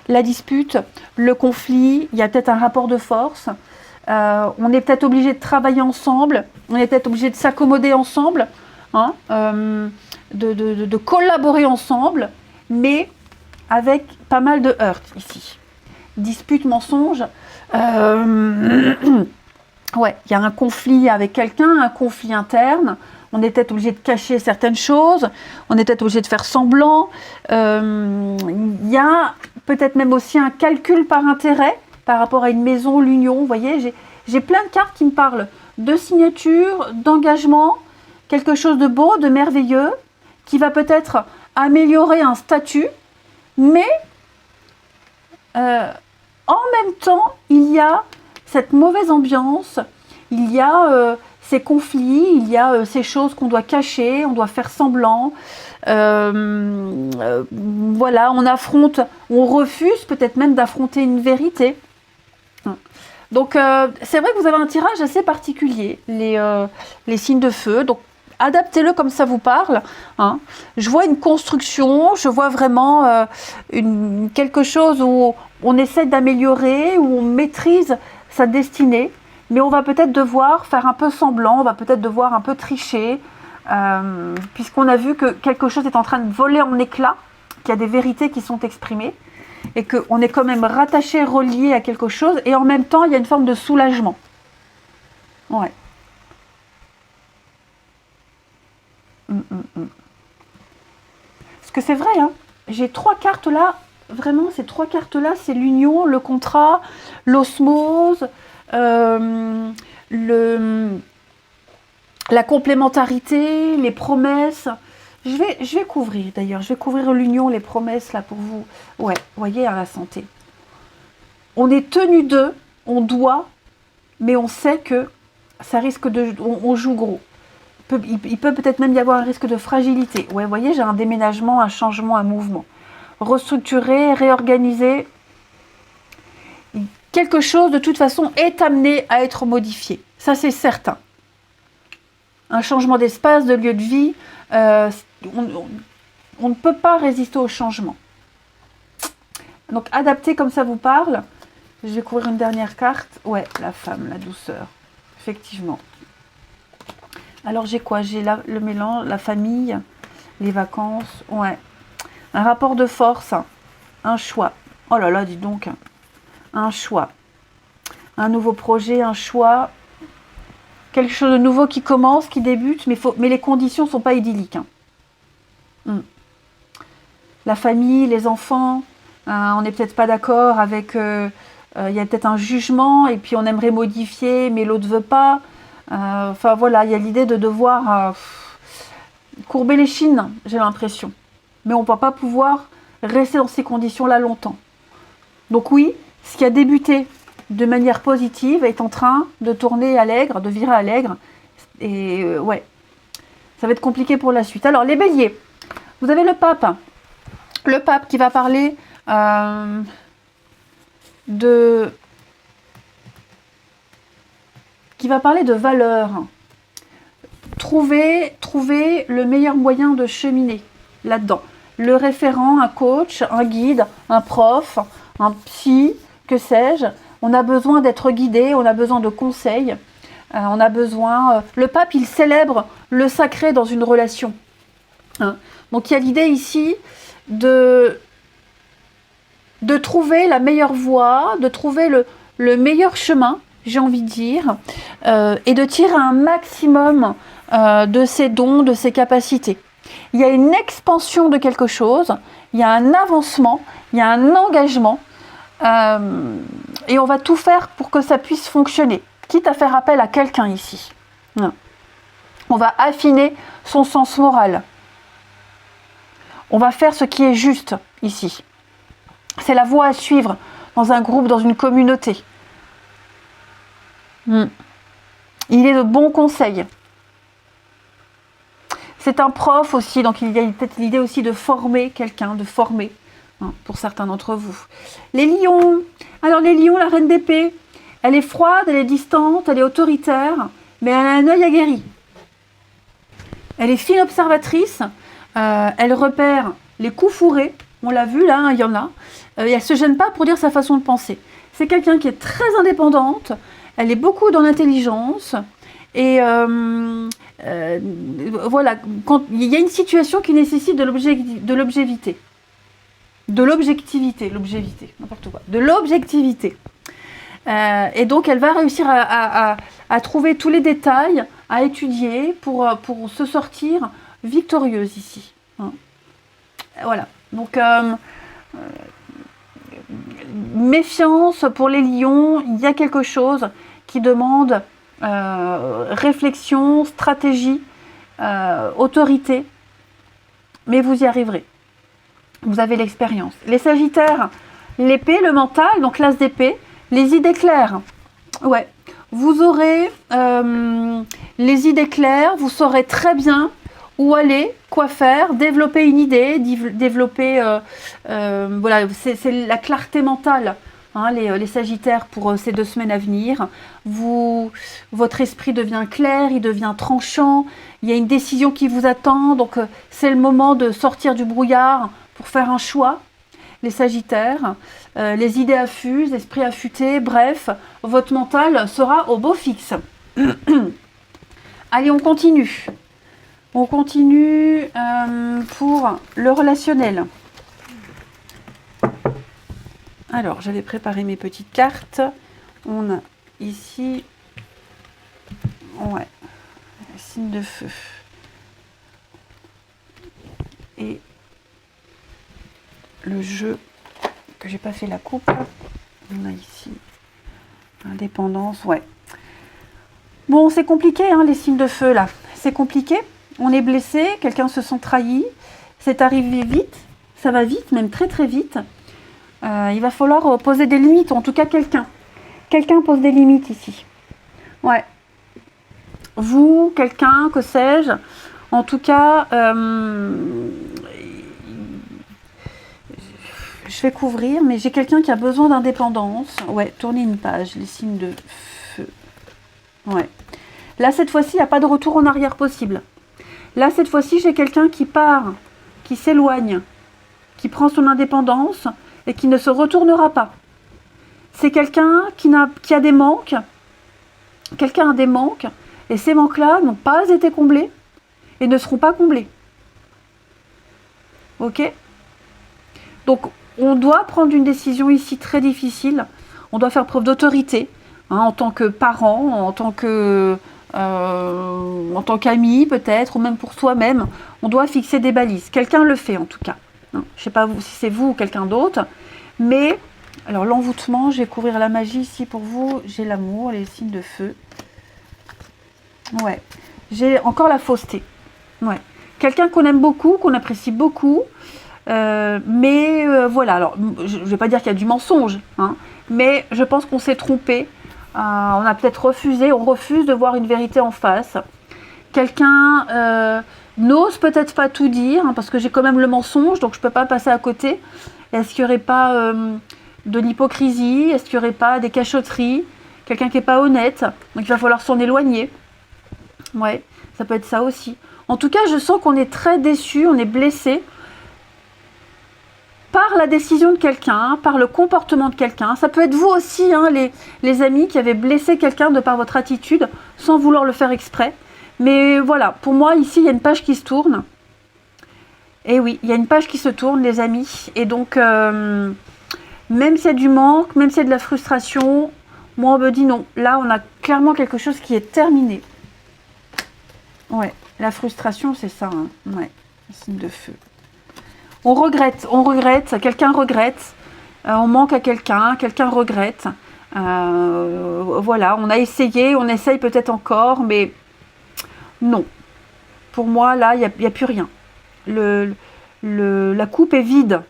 Speaker 1: La dispute, le conflit, il y a peut-être un rapport de force, on est peut-être obligé de travailler ensemble, on est peut-être obligé de s'accommoder ensemble, hein, de collaborer ensemble, mais avec pas mal de heurts ici. Dispute, mensonge, ouais, il y a un conflit avec quelqu'un, un conflit interne. On est peut-être obligé de cacher certaines choses. On est peut-être obligé de faire semblant. Il y a peut-être même aussi un calcul par intérêt par rapport à une maison, l'union. Vous voyez, j'ai plein de cartes qui me parlent de signature, d'engagement, quelque chose de beau, de merveilleux, qui va peut-être améliorer un statut, mais en même temps, il y a cette mauvaise ambiance, il y a ces conflits, il y a ces choses qu'on doit cacher, on doit faire semblant. Voilà, on affronte, on refuse peut-être même d'affronter une vérité. Donc c'est vrai que vous avez un tirage assez particulier, les signes de feu. Donc adaptez-le comme ça vous parle. Hein. Je vois une construction, je vois vraiment quelque chose où on essaie d'améliorer, où on maîtrise sa destinée, mais on va peut-être devoir faire un peu semblant, on va peut-être devoir un peu tricher, puisqu'on a vu que quelque chose est en train de voler en éclats, qu'il y a des vérités qui sont exprimées, et qu'on est quand même rattaché, relié à quelque chose, et en même temps, il y a une forme de soulagement. Ouais. Parce que c'est vrai, hein, j'ai 3 cartes là, vraiment ces 3 cartes là, c'est l'union, le contrat, l'osmose, la complémentarité, les promesses. Je vais couvrir d'ailleurs, je vais couvrir l'union, les promesses là pour vous. Ouais, vous voyez, à la santé. On est tenu d'eux, on doit, mais on sait que ça risque de... On joue gros. Il peut peut-être même y avoir un risque de fragilité. Ouais, vous voyez, j'ai un déménagement, un changement, un mouvement. Restructurer, réorganiser. Quelque chose, de toute façon, est amené à être modifié. Ça, c'est certain. Un changement d'espace, de lieu de vie, on ne peut pas résister au changement. Donc, adapter comme ça vous parle. Je vais couvrir une dernière carte. Ouais, la femme, la douceur. Effectivement. Alors, j'ai quoi? J'ai le mélange, la famille, les vacances. Ouais. Un rapport de force. Un choix. Oh là là, dis donc. Un choix. Un nouveau projet, un choix. Quelque chose de nouveau qui commence, qui débute, mais les conditions ne sont pas idylliques. La famille, les enfants, on n'est peut-être pas d'accord avec... il y a peut-être un jugement, et puis on aimerait modifier, mais l'autre ne veut pas. Enfin voilà, il y a l'idée de devoir courber les chines, j'ai l'impression. Mais on ne va pas pouvoir rester dans ces conditions-là longtemps. Donc oui, ce qui a débuté de manière positive est en train de tourner à l'aigre, de virer à l'aigre. Et ouais, ça va être compliqué pour la suite. Alors les béliers, vous avez le pape. Le pape qui va parler de valeurs. Trouver le meilleur moyen de cheminer là-dedans. Le référent, un coach, un guide, un prof, un psy, que sais-je. On a besoin d'être guidé, on a besoin de conseils, on a besoin... le pape, il célèbre le sacré dans une relation. Donc il y a l'idée ici de trouver la meilleure voie, de trouver le meilleur chemin, j'ai envie de dire, et de tirer un maximum de ses dons, de ses capacités. Il y a une expansion de quelque chose, il y a un avancement, il y a un engagement, et on va tout faire pour que ça puisse fonctionner, quitte à faire appel à quelqu'un ici. On va affiner son sens moral. On va faire ce qui est juste ici. C'est la voie à suivre dans un groupe, dans une communauté. Il est de bons conseils. C'est un prof aussi, donc il y a peut-être l'idée aussi de former quelqu'un, de former, pour certains d'entre vous. Les lions. Alors les lions, la reine d'épée, elle est froide, elle est distante, elle est autoritaire, mais elle a un œil aguerri. Elle est fine observatrice, elle repère les coups fourrés, on l'a vu là, il y en a, et elle ne se gêne pas pour dire sa façon de penser. C'est quelqu'un qui est très indépendante, elle est beaucoup dans l'intelligence, et voilà, quand il y a une situation qui nécessite de l'objectivité. De l'objectivité, n'importe quoi. De l'objectivité. Et donc, elle va réussir à trouver tous les détails, à étudier pour se sortir victorieuse ici. Voilà. Donc, méfiance pour les lions. Il y a quelque chose qui demande réflexion, stratégie, autorité. Mais vous y arriverez. Vous avez l'expérience. Les sagittaires, l'épée, le mental, donc l'as d'épée, les idées claires. Ouais, vous aurez les idées claires, vous saurez très bien où aller, quoi faire, développer une idée, développer... voilà, c'est la clarté mentale, les sagittaires pour ces 2 semaines à venir. Votre esprit devient clair, il devient tranchant, il y a une décision qui vous attend, donc c'est le moment de sortir du brouillard, pour faire un choix, les sagittaires, les idées affusent, l'esprit affûté, bref, votre mental sera au beau fixe. Allez, on continue. On continue pour le relationnel. Alors, j'avais préparé mes petites cartes. On a ici, ouais, signe de feu. Et le jeu que j'ai pas fait la coupe. On a ici indépendance, ouais. Bon, c'est compliqué, les signes de feu là. C'est compliqué. On est blessé, quelqu'un se sent trahi. C'est arrivé vite, ça va vite, même très très vite. Il va falloir poser des limites, ou en tout cas quelqu'un. Quelqu'un pose des limites ici. Ouais. Vous, quelqu'un, que sais-je. En tout cas, je vais couvrir, mais j'ai quelqu'un qui a besoin d'indépendance. Ouais, tournez une page, les signes de feu. Ouais. Là, cette fois-ci, il n'y a pas de retour en arrière possible. Là, cette fois-ci, j'ai quelqu'un qui part, qui s'éloigne, qui prend son indépendance et qui ne se retournera pas. C'est quelqu'un qui a des manques. Quelqu'un a des manques et ces manques-là n'ont pas été comblés et ne seront pas comblés. Ok? Donc, on doit prendre une décision ici très difficile. On doit faire preuve d'autorité, hein, en tant que parent, en tant qu'ami peut-être, ou même pour soi-même. On doit fixer des balises. Quelqu'un le fait en tout cas. Hein, je ne sais pas si c'est vous ou quelqu'un d'autre. Mais, alors l'envoûtement, je vais couvrir la magie ici pour vous. J'ai l'amour, les signes de feu. Ouais. J'ai encore la fausseté. Ouais. Quelqu'un qu'on aime beaucoup, qu'on apprécie beaucoup. Voilà, alors je ne vais pas dire qu'il y a du mensonge, hein, mais je pense qu'on s'est trompé, on a peut-être refusé, on refuse de voir une vérité en face. Quelqu'un n'ose peut-être pas tout dire, hein, parce que j'ai quand même le mensonge, donc je ne peux pas passer à côté. Est-ce qu'il n'y aurait pas de l'hypocrisie? Est-ce qu'il n'y aurait pas des cachotteries? Quelqu'un qui n'est pas honnête, donc il va falloir s'en éloigner. Ouais, ça peut être ça aussi. En tout cas, je sens qu'on est très déçu, on est blessé par la décision de quelqu'un, par le comportement de quelqu'un. Ça peut être vous aussi, hein, les amis qui avez blessé quelqu'un de par votre attitude, sans vouloir le faire exprès. Mais voilà, pour moi, ici, il y a une page qui se tourne. Et oui, il y a une page qui se tourne, les amis. Et donc, même s'il y a du manque, même s'il y a de la frustration, moi, on me dit non. Là, on a clairement quelque chose qui est terminé. Ouais, la frustration, c'est ça. Hein. Ouais, signe de feu. On regrette, quelqu'un regrette, on manque à quelqu'un regrette. Voilà, on a essayé, on essaye peut-être encore, mais non. Pour moi, là, il n'y a plus rien. La coupe est vide.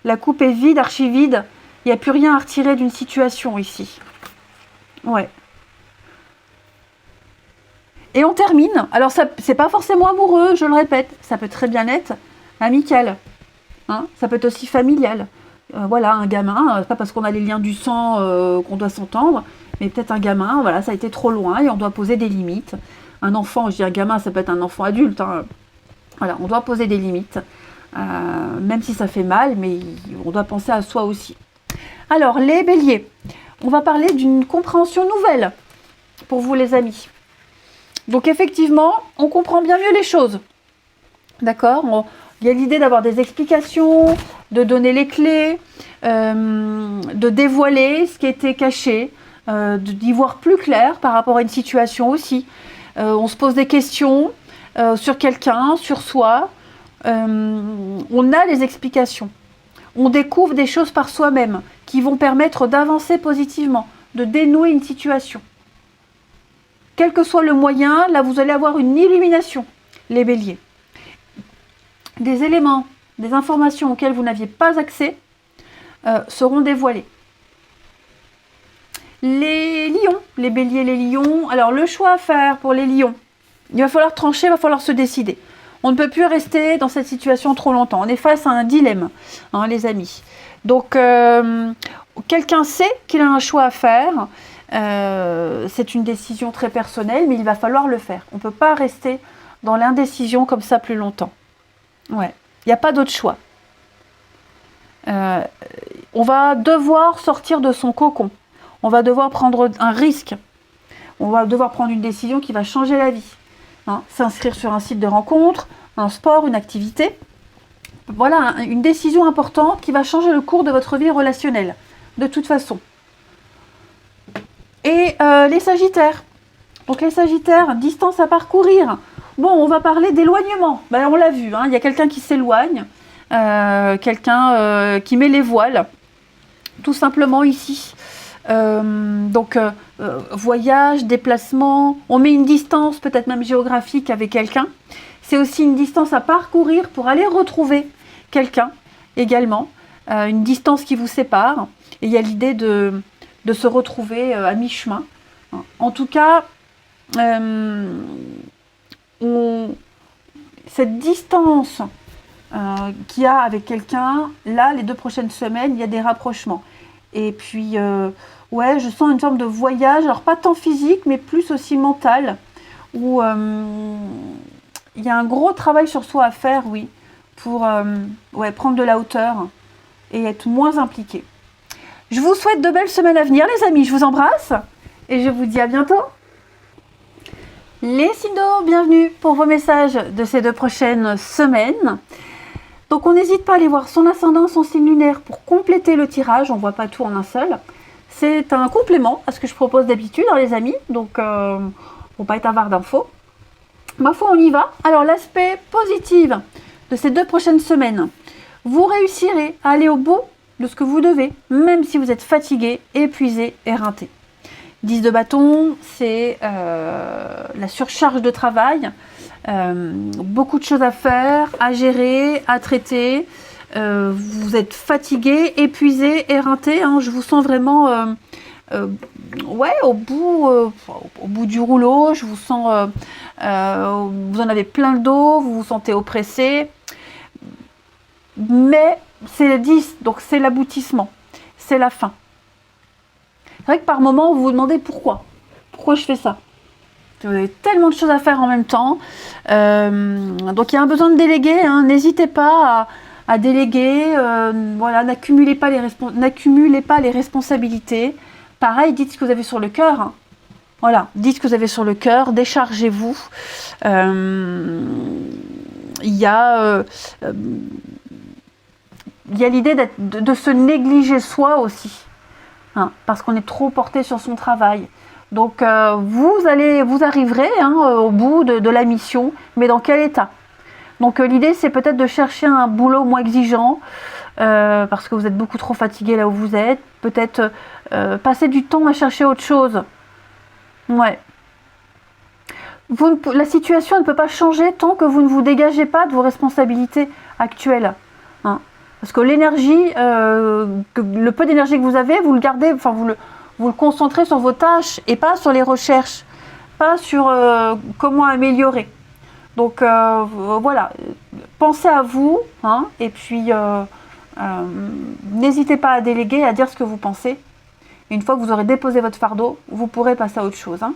Speaker 1: La coupe est vide, archi vide. Il n'y a plus rien à retirer d'une situation ici. Ouais. Et on termine. Alors, c'est pas forcément amoureux, je le répète. Ça peut très bien être amical. Hein, ça peut être aussi familial. Voilà, un gamin, c'est pas parce qu'on a les liens du sang qu'on doit s'entendre, mais peut-être un gamin, voilà, ça a été trop loin et on doit poser des limites. Un enfant, je dis un gamin, ça peut être un enfant adulte. Hein. Voilà, on doit poser des limites, même si ça fait mal, mais on doit penser à soi aussi. Alors, les béliers, on va parler d'une compréhension nouvelle pour vous les amis. Donc effectivement, on comprend bien mieux les choses. D'accord ? Il y a l'idée d'avoir des explications, de donner les clés, de dévoiler ce qui était caché, d'y voir plus clair par rapport à une situation aussi. On se pose des questions sur quelqu'un, sur soi. On a les explications. On découvre des choses par soi-même qui vont permettre d'avancer positivement, de dénouer une situation. Quel que soit le moyen, là vous allez avoir une illumination, les béliers. Des éléments, des informations auxquelles vous n'aviez pas accès seront dévoilés. Les lions, les béliers, les lions. Alors le choix à faire pour les lions, il va falloir trancher, il va falloir se décider. On ne peut plus rester dans cette situation trop longtemps. On est face à un dilemme, hein, les amis. Donc quelqu'un sait qu'il a un choix à faire. C'est une décision très personnelle, mais il va falloir le faire. On ne peut pas rester dans l'indécision comme ça plus longtemps. Ouais, il n'y a pas d'autre choix. On va devoir sortir de son cocon. On va devoir prendre un risque. On va devoir prendre une décision qui va changer la vie. Hein, s'inscrire sur un site de rencontre, un sport, une activité. Voilà, une décision importante qui va changer le cours de votre vie relationnelle, de toute façon. Et les sagittaires. Donc les sagittaires, distance à parcourir. Bon, on va parler d'éloignement. Ben, on l'a vu, hein, il y a quelqu'un qui s'éloigne, quelqu'un qui met les voiles, tout simplement ici. Voyage, déplacement, on met une distance, peut-être même géographique avec quelqu'un. C'est aussi une distance à parcourir pour aller retrouver quelqu'un également, une distance qui vous sépare. Et il y a l'idée de de se retrouver à mi-chemin. En tout cas, cette distance qu'il y a avec quelqu'un, là, les 2 prochaines semaines, il y a des rapprochements. Et puis, ouais, je sens une forme de voyage, alors pas tant physique, mais plus aussi mental, où il y a un gros travail sur soi à faire, oui, pour ouais, prendre de la hauteur et être moins impliqué. Je vous souhaite de belles semaines à venir, les amis. Je vous embrasse et je vous dis à bientôt. Les signos, bienvenue pour vos messages de ces 2 prochaines semaines. Donc on n'hésite pas à aller voir son ascendant, son signe lunaire pour compléter le tirage. On ne voit pas tout en un seul. C'est un complément à ce que je propose d'habitude, hein, les amis. Donc pour pas être avare d'infos. Ma foi, on y va. Alors l'aspect positif de ces 2 prochaines semaines. Vous réussirez à aller au bout de ce que vous devez, même si vous êtes fatigué, épuisé, éreinté. 10 de bâton, c'est la surcharge de travail, beaucoup de choses à faire, à gérer, à traiter. Vous êtes fatigué, épuisé, éreinté. Hein, je vous sens vraiment ouais, au bout du rouleau. Je vous sens, vous en avez plein le dos, vous vous sentez oppressé. Mais c'est le 10, donc c'est l'aboutissement, c'est la fin. C'est vrai que par moment, vous vous demandez pourquoi je fais ça. Vous avez tellement de choses à faire en même temps. Donc il y a un besoin de déléguer, hein. N'hésitez pas à déléguer. Voilà, n'accumulez pas les responsabilités. Pareil, dites ce que vous avez sur le cœur. Hein. Voilà, dites ce que vous avez sur le cœur, déchargez-vous. Il y a l'idée de se négliger soi aussi, hein, parce qu'on est trop porté sur son travail. Donc vous arriverez hein, au bout de la mission, mais dans quel état? Donc l'idée c'est peut-être de chercher un boulot moins exigeant, parce que vous êtes beaucoup trop fatigué là où vous êtes. Peut-être passer du temps à chercher autre chose. Ouais. La situation ne peut pas changer tant que vous ne vous dégagez pas de vos responsabilités actuelles. Hein. Parce que l'énergie, le peu d'énergie que vous avez, vous le gardez, enfin vous le concentrez sur vos tâches et pas sur les recherches, pas sur comment améliorer. Donc voilà, pensez à vous, hein, et puis n'hésitez pas à déléguer, à dire ce que vous pensez. Une fois que vous aurez déposé votre fardeau, vous pourrez passer à autre chose. Hein.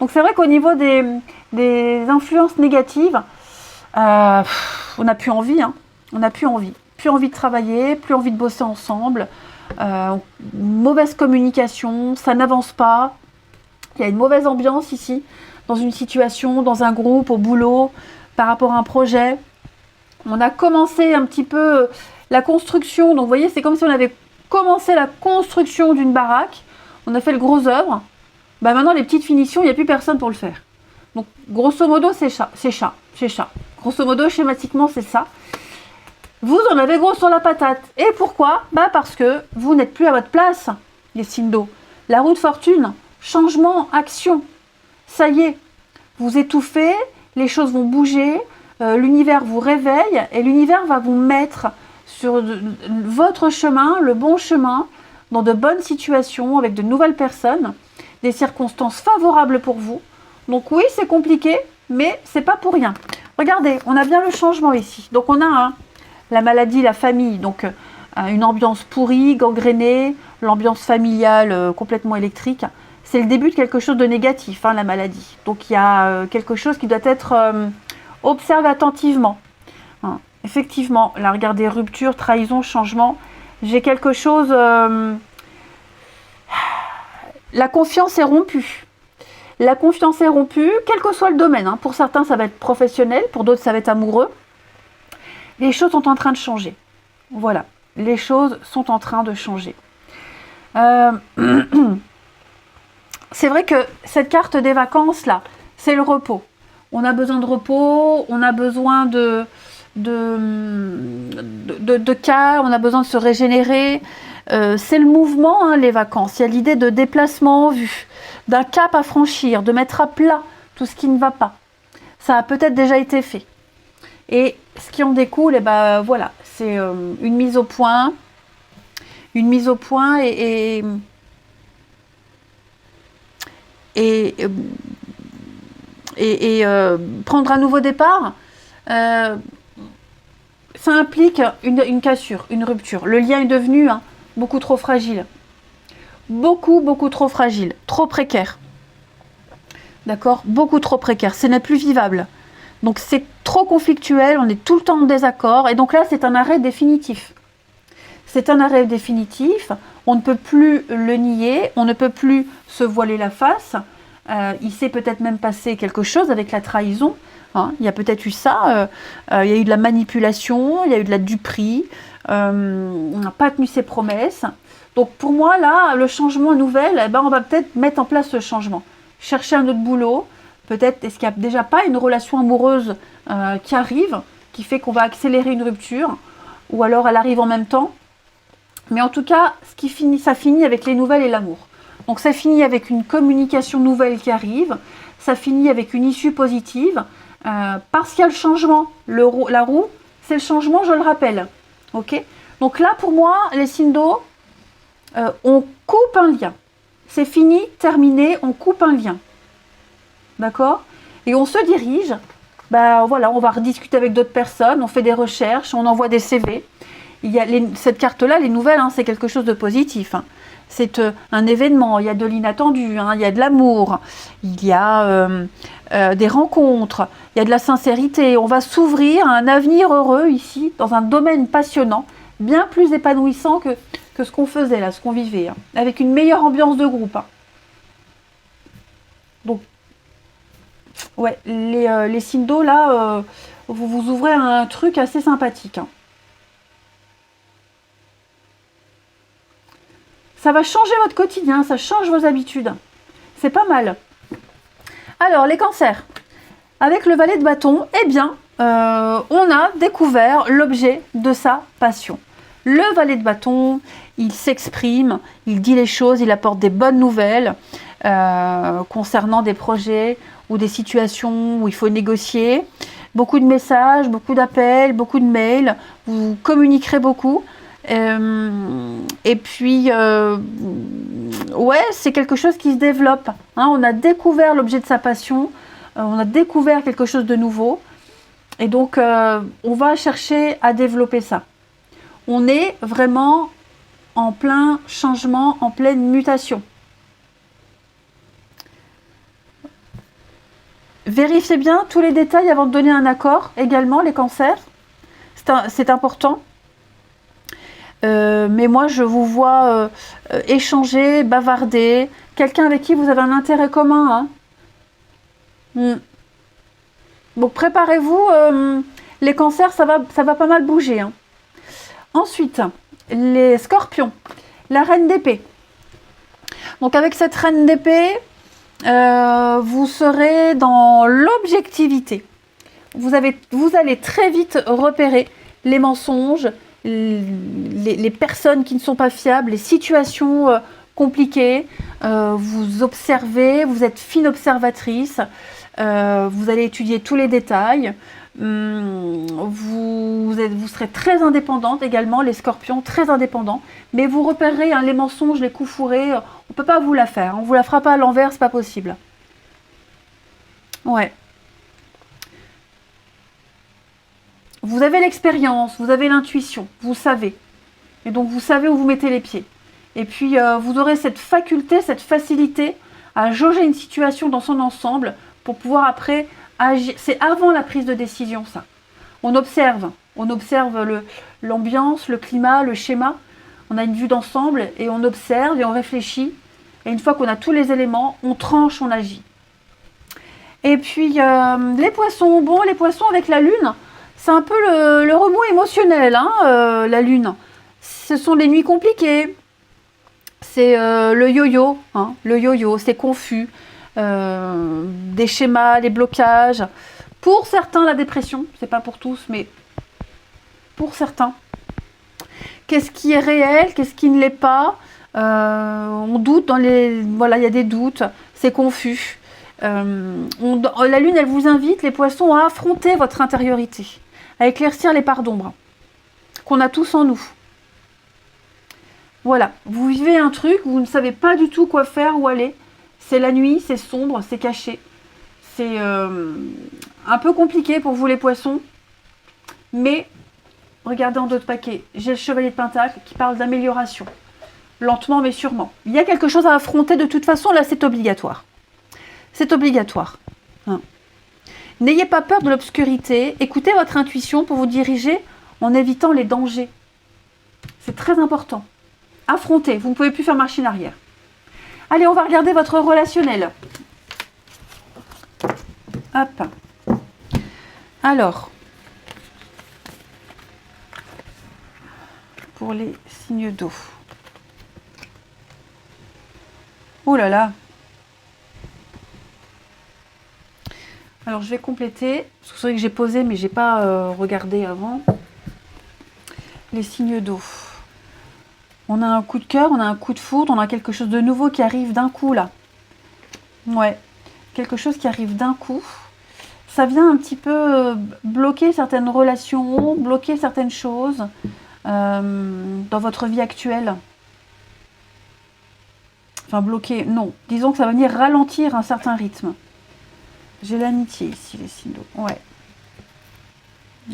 Speaker 1: Donc c'est vrai qu'au niveau des influences négatives, on n'a plus envie, hein. On n'a plus envie. Plus envie de travailler, plus envie de bosser ensemble. Mauvaise communication, ça n'avance pas. Il y a une mauvaise ambiance ici, dans une situation, dans un groupe, au boulot, par rapport à un projet. On a commencé un petit peu la construction. Donc vous voyez, c'est comme si on avait commencé la construction d'une baraque. On a fait le gros œuvre. Bah maintenant, les petites finitions, il n'y a plus personne pour le faire. Donc, grosso modo, c'est chat. Grosso modo, schématiquement, c'est ça. Vous en avez gros sur la patate. Et pourquoi? Bah parce que vous n'êtes plus à votre place, les signes d'eau. La roue de fortune, changement, action. Ça y est, vous étouffez, les choses vont bouger, l'univers vous réveille et l'univers va vous mettre sur votre chemin, le bon chemin, dans de bonnes situations, avec de nouvelles personnes, des circonstances favorables pour vous. Donc oui, c'est compliqué, mais c'est pas pour rien. Regardez, on a bien le changement ici. Donc on a la maladie, la famille, donc une ambiance pourrie, gangrénée, l'ambiance familiale complètement électrique. C'est le début de quelque chose de négatif, hein, la maladie. Donc il y a quelque chose qui doit être observé attentivement. Hein. Effectivement, là, regardez, rupture, trahison, changement. J'ai quelque chose... la confiance est rompue. La confiance est rompue, quel que soit le domaine. Hein. Pour certains, ça va être professionnel, pour d'autres, ça va être amoureux. Les choses sont en train de changer. Voilà, les choses sont en train de changer. C'est vrai que cette carte des vacances, là, c'est le repos. On a besoin de repos, on a besoin de calme, on a besoin de se régénérer. C'est le mouvement, hein, les vacances. Il y a l'idée de déplacement en vue, d'un cap à franchir, de mettre à plat tout ce qui ne va pas. Ça a peut-être déjà été fait. Et ce qui en découle, eh ben, voilà, c'est une mise au point et et, prendre un nouveau départ, ça implique une cassure, une rupture. Le lien est devenu beaucoup trop fragile. Beaucoup trop fragile, trop précaire. D'accord? Beaucoup trop précaire, ce n'est plus vivable. Donc c'est trop conflictuel, on est tout le temps en désaccord, et donc là c'est un arrêt définitif. C'est un arrêt définitif, on ne peut plus le nier, on ne peut plus se voiler la face. Il s'est peut-être même passé quelque chose avec la trahison, hein. Il y a peut-être eu ça, il y a eu de la manipulation, il y a eu de la duperie, on n'a pas tenu ses promesses. Donc pour moi là, le changement nouvel, eh ben, on va peut-être mettre en place ce changement. Chercher un autre boulot, peut-être est-ce qu'il n'y a déjà pas une relation amoureuse qui arrive, qui fait qu'on va accélérer une rupture, ou alors elle arrive en même temps. Mais en tout cas, ça finit avec les nouvelles et l'amour. Donc ça finit avec une communication nouvelle qui arrive, ça finit avec une issue positive, parce qu'il y a le changement. La roue, c'est le changement, je le rappelle. Ok? Donc là, pour moi, les signes d'eau, on coupe un lien. C'est fini, terminé, on coupe un lien. D'accord? Et on se dirige, voilà, on va rediscuter avec d'autres personnes, on fait des recherches, on envoie des CV. Il y a cette carte-là, les nouvelles, c'est quelque chose de positif. C'est un événement, il y a de l'inattendu, il y a de l'amour, il y a des rencontres, il y a de la sincérité. On va s'ouvrir à un avenir heureux ici, dans un domaine passionnant, bien plus épanouissant que ce qu'on faisait là, ce qu'on vivait, avec une meilleure ambiance de groupe. Donc, ouais, les signes d'eau, là, vous vous ouvrez à un truc assez sympathique. Ça va changer votre quotidien, ça change vos habitudes. C'est pas mal. Alors, les cancers. Avec le valet de bâton, eh bien, on a découvert l'objet de sa passion. Le valet de bâton, il s'exprime, il dit les choses, il apporte des bonnes nouvelles concernant des projets ou des situations où il faut négocier. Beaucoup de messages, beaucoup d'appels, beaucoup de mails. Vous communiquerez beaucoup. Et puis, ouais, c'est quelque chose qui se développe. On a découvert l'objet de sa passion, on a découvert quelque chose de nouveau. Et donc, on va chercher à développer ça. On est vraiment en plein changement, en pleine mutation. Vérifiez bien tous les détails avant de donner un accord, également les cancers. C'est important. Mais moi, je vous vois échanger, bavarder. Quelqu'un avec qui vous avez un intérêt commun. Donc, préparez-vous. Les cancers, ça va pas mal bouger. Ensuite, les scorpions. La reine d'épée. Donc, avec cette reine d'épée, vous serez dans l'objectivité. Vous allez très vite repérer les mensonges, les personnes qui ne sont pas fiables, les situations compliquées. Vous observez, vous êtes fine observatrice, vous allez étudier tous les détails. Vous serez très indépendante également, les scorpions, très indépendants. Mais vous repérerez les mensonges, les coups fourrés, on ne peut pas vous la faire. On ne vous la fera pas à l'envers, c'est pas possible. Ouais. Vous avez l'expérience, vous avez l'intuition, vous savez. Et donc vous savez où vous mettez les pieds. Et puis vous aurez cette faculté, cette facilité à jauger une situation dans son ensemble pour pouvoir après agir. C'est avant la prise de décision, ça. On observe l'ambiance, le climat, le schéma. On a une vue d'ensemble et on observe et on réfléchit. Et une fois qu'on a tous les éléments, on tranche, on agit. Et puis les poissons, les poissons avec la lune, c'est un peu le remous émotionnel, la lune. Ce sont les nuits compliquées. C'est le yo-yo, le yo-yo, c'est confus. Des schémas, des blocages. Pour certains, la dépression, c'est pas pour tous, mais pour certains. Qu'est-ce qui est réel, qu'est-ce qui ne l'est pas? On doute voilà, il y a des doutes, c'est confus. La lune, elle vous invite, les poissons, à affronter votre intériorité, à éclaircir les parts d'ombre qu'on a tous en nous. Voilà, vous vivez un truc, vous ne savez pas du tout quoi faire, où aller, C'est la nuit, c'est sombre, c'est caché. C'est un peu compliqué pour vous les poissons. Mais, regardez en d'autres paquets. J'ai le chevalier de Pentacle qui parle d'amélioration. Lentement mais sûrement. Il y a quelque chose à affronter de toute façon, là c'est obligatoire. C'est obligatoire. Hein. N'ayez pas peur de l'obscurité. Écoutez votre intuition pour vous diriger en évitant les dangers. C'est très important. Affrontez, vous ne pouvez plus faire machine arrière. Allez, on va regarder votre relationnel. Hop. Alors, pour les signes d'eau. Oh là là. Alors, je vais compléter. Parce que c'est vrai que j'ai posé, mais je n'ai pas regardé avant. Les signes d'eau. On a un coup de cœur, on a un coup de foudre, on a quelque chose de nouveau qui arrive d'un coup, là. Ouais. Quelque chose qui arrive d'un coup. Ça vient un petit peu bloquer certaines relations, bloquer certaines choses dans votre vie actuelle. Enfin, bloquer, non. Disons que ça va venir ralentir un certain rythme. J'ai l'amitié ici, les signes d'eau. Ouais.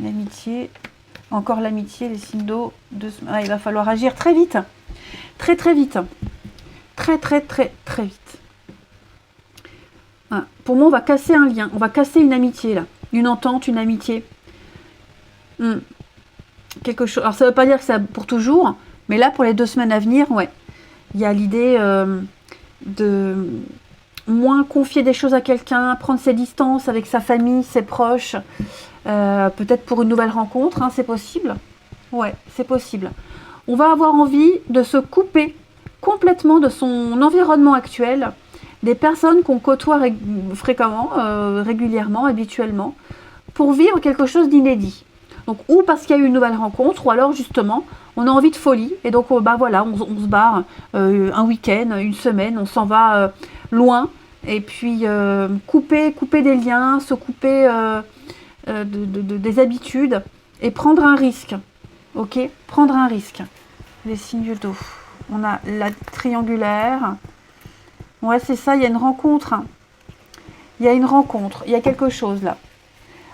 Speaker 1: L'amitié. Encore l'amitié, les signes d'eau. Ah, il va falloir agir très vite. Très, très vite. Très, très, très, très vite. Ah, pour moi, on va casser un lien. On va casser une amitié, là. Une entente, une amitié. Quelque chose. Alors, ça ne veut pas dire que c'est pour toujours. Mais là, pour les 2 semaines à venir, ouais. Il y a l'idée de moins confier des choses à quelqu'un, prendre ses distances avec sa famille, ses proches, peut-être pour une nouvelle rencontre, hein, c'est possible. Ouais, c'est possible. On va avoir envie de se couper complètement de son environnement actuel, des personnes qu'on côtoie fréquemment, régulièrement, habituellement, pour vivre quelque chose d'inédit. Donc, ou parce qu'il y a eu une nouvelle rencontre, ou alors justement, on a envie de folie, et donc bah voilà, on se barre un week-end, une semaine, on s'en va loin, et puis couper des liens, se couper des habitudes, et prendre un risque, ok? Prendre un risque. Les signes d'eau. On a la triangulaire. Ouais, c'est ça, il y a une rencontre. Il y a une rencontre, il y a quelque chose là.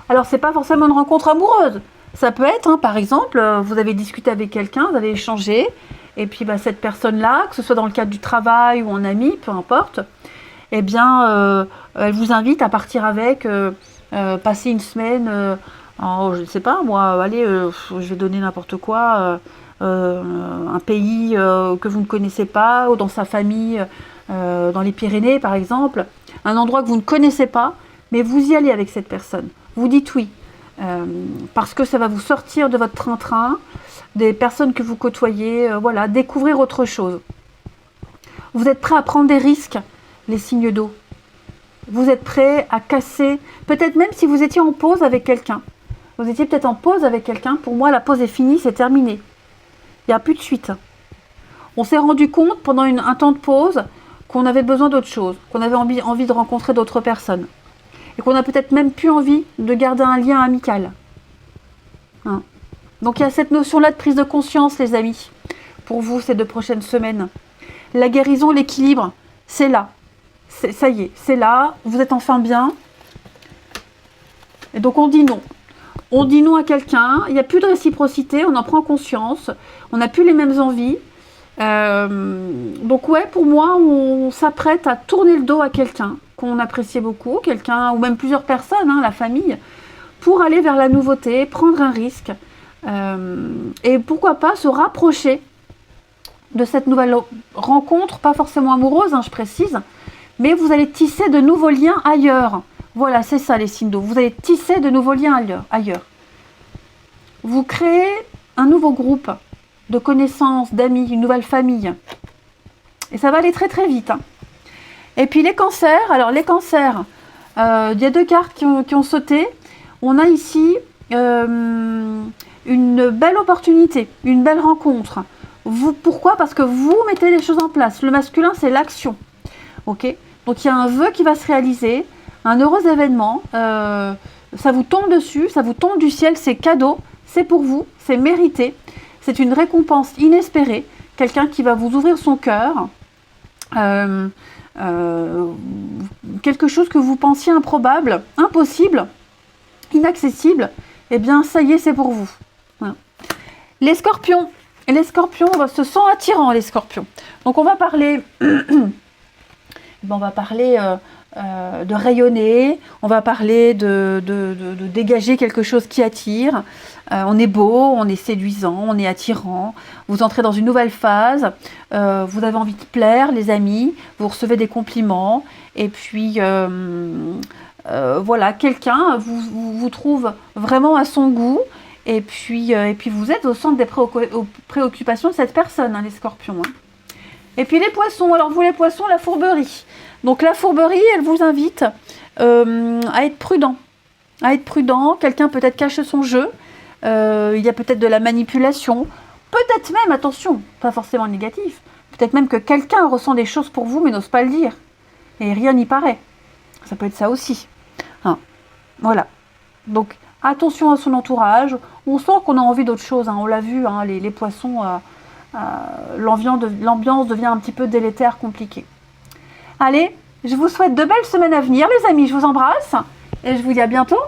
Speaker 1: Alors, c'est pas forcément une rencontre amoureuse. Ça peut être, hein, par exemple, vous avez discuté avec quelqu'un, vous avez échangé, et puis bah, cette personne-là, que ce soit dans le cadre du travail ou en ami, peu importe, eh bien, elle vous invite à partir avec, passer une semaine, je ne sais pas, moi, allez, je vais donner n'importe quoi, un pays que vous ne connaissez pas, ou dans sa famille, dans les Pyrénées, par exemple, un endroit que vous ne connaissez pas, mais vous y allez avec cette personne. Vous dites oui. Parce que ça va vous sortir de votre train-train, des personnes que vous côtoyez, voilà, découvrir autre chose. Vous êtes prêts à prendre des risques, les signes d'eau. Vous êtes prêts à casser, peut-être même si vous étiez en pause avec quelqu'un. Vous étiez peut-être en pause avec quelqu'un, pour moi la pause est finie, c'est terminé. Il n'y a plus de suite. On s'est rendu compte pendant un temps de pause qu'on avait besoin d'autre chose, qu'on avait envie de rencontrer d'autres personnes. Et qu'on a peut-être même plus envie de garder un lien amical. Hein. Donc il y a cette notion-là de prise de conscience, les amis, pour vous ces 2 prochaines semaines. La guérison, l'équilibre, c'est là. Ça y est, c'est là, vous êtes enfin bien. Et donc on dit non. On dit non à quelqu'un, il n'y a plus de réciprocité, on en prend conscience, on n'a plus les mêmes envies. Donc ouais, pour moi, on s'apprête à tourner le dos à quelqu'un qu'on appréciait beaucoup, quelqu'un ou même plusieurs personnes, hein, la famille, pour aller vers la nouveauté, prendre un risque et pourquoi pas se rapprocher de cette nouvelle rencontre, pas forcément amoureuse, hein, je précise, mais vous allez tisser de nouveaux liens ailleurs. Voilà, c'est ça les signes d'eau, vous allez tisser de nouveaux liens ailleurs. Vous créez un nouveau groupe de connaissances, d'amis, une nouvelle famille. Et ça va aller très très vite. Hein. Et puis les cancers, alors les cancers, il y a 2 cartes qui ont sauté. On a ici une belle opportunité, une belle rencontre. Pourquoi? Parce que vous mettez les choses en place. Le masculin, c'est l'action. Ok? Donc il y a un vœu qui va se réaliser, un heureux événement. Ça vous tombe dessus, ça vous tombe du ciel, c'est cadeau, c'est pour vous, c'est mérité. C'est une récompense inespérée, quelqu'un qui va vous ouvrir son cœur, quelque chose que vous pensiez improbable, impossible, inaccessible, eh bien ça y est, c'est pour vous. Voilà. Les scorpions se sentent attirants, les scorpions. Donc on va parler, de rayonner, on va parler de dégager quelque chose qui attire. On est beau, on est séduisant, on est attirant. Vous entrez dans une nouvelle phase, vous avez envie de plaire, les amis, vous recevez des compliments, et puis voilà, quelqu'un vous trouve vraiment à son goût, et puis vous êtes au centre des préoccupations de cette personne, hein, les scorpions. Hein. Et puis les poissons, alors vous les poissons, la fourberie. Donc la fourberie, elle vous invite à être prudent. À être prudent, quelqu'un peut-être cache son jeu, il y a peut-être de la manipulation, peut-être même, attention, pas forcément négatif, peut-être même que quelqu'un ressent des choses pour vous mais n'ose pas le dire. Et rien n'y paraît. Ça peut être ça aussi. Hein. Voilà. Donc attention à son entourage. On sent qu'on a envie d'autre chose. Hein. On l'a vu, hein, les poissons, l'ambiance devient un petit peu délétère, compliquée. Allez, je vous souhaite de belles semaines à venir, les amis. Je vous embrasse et je vous dis à bientôt.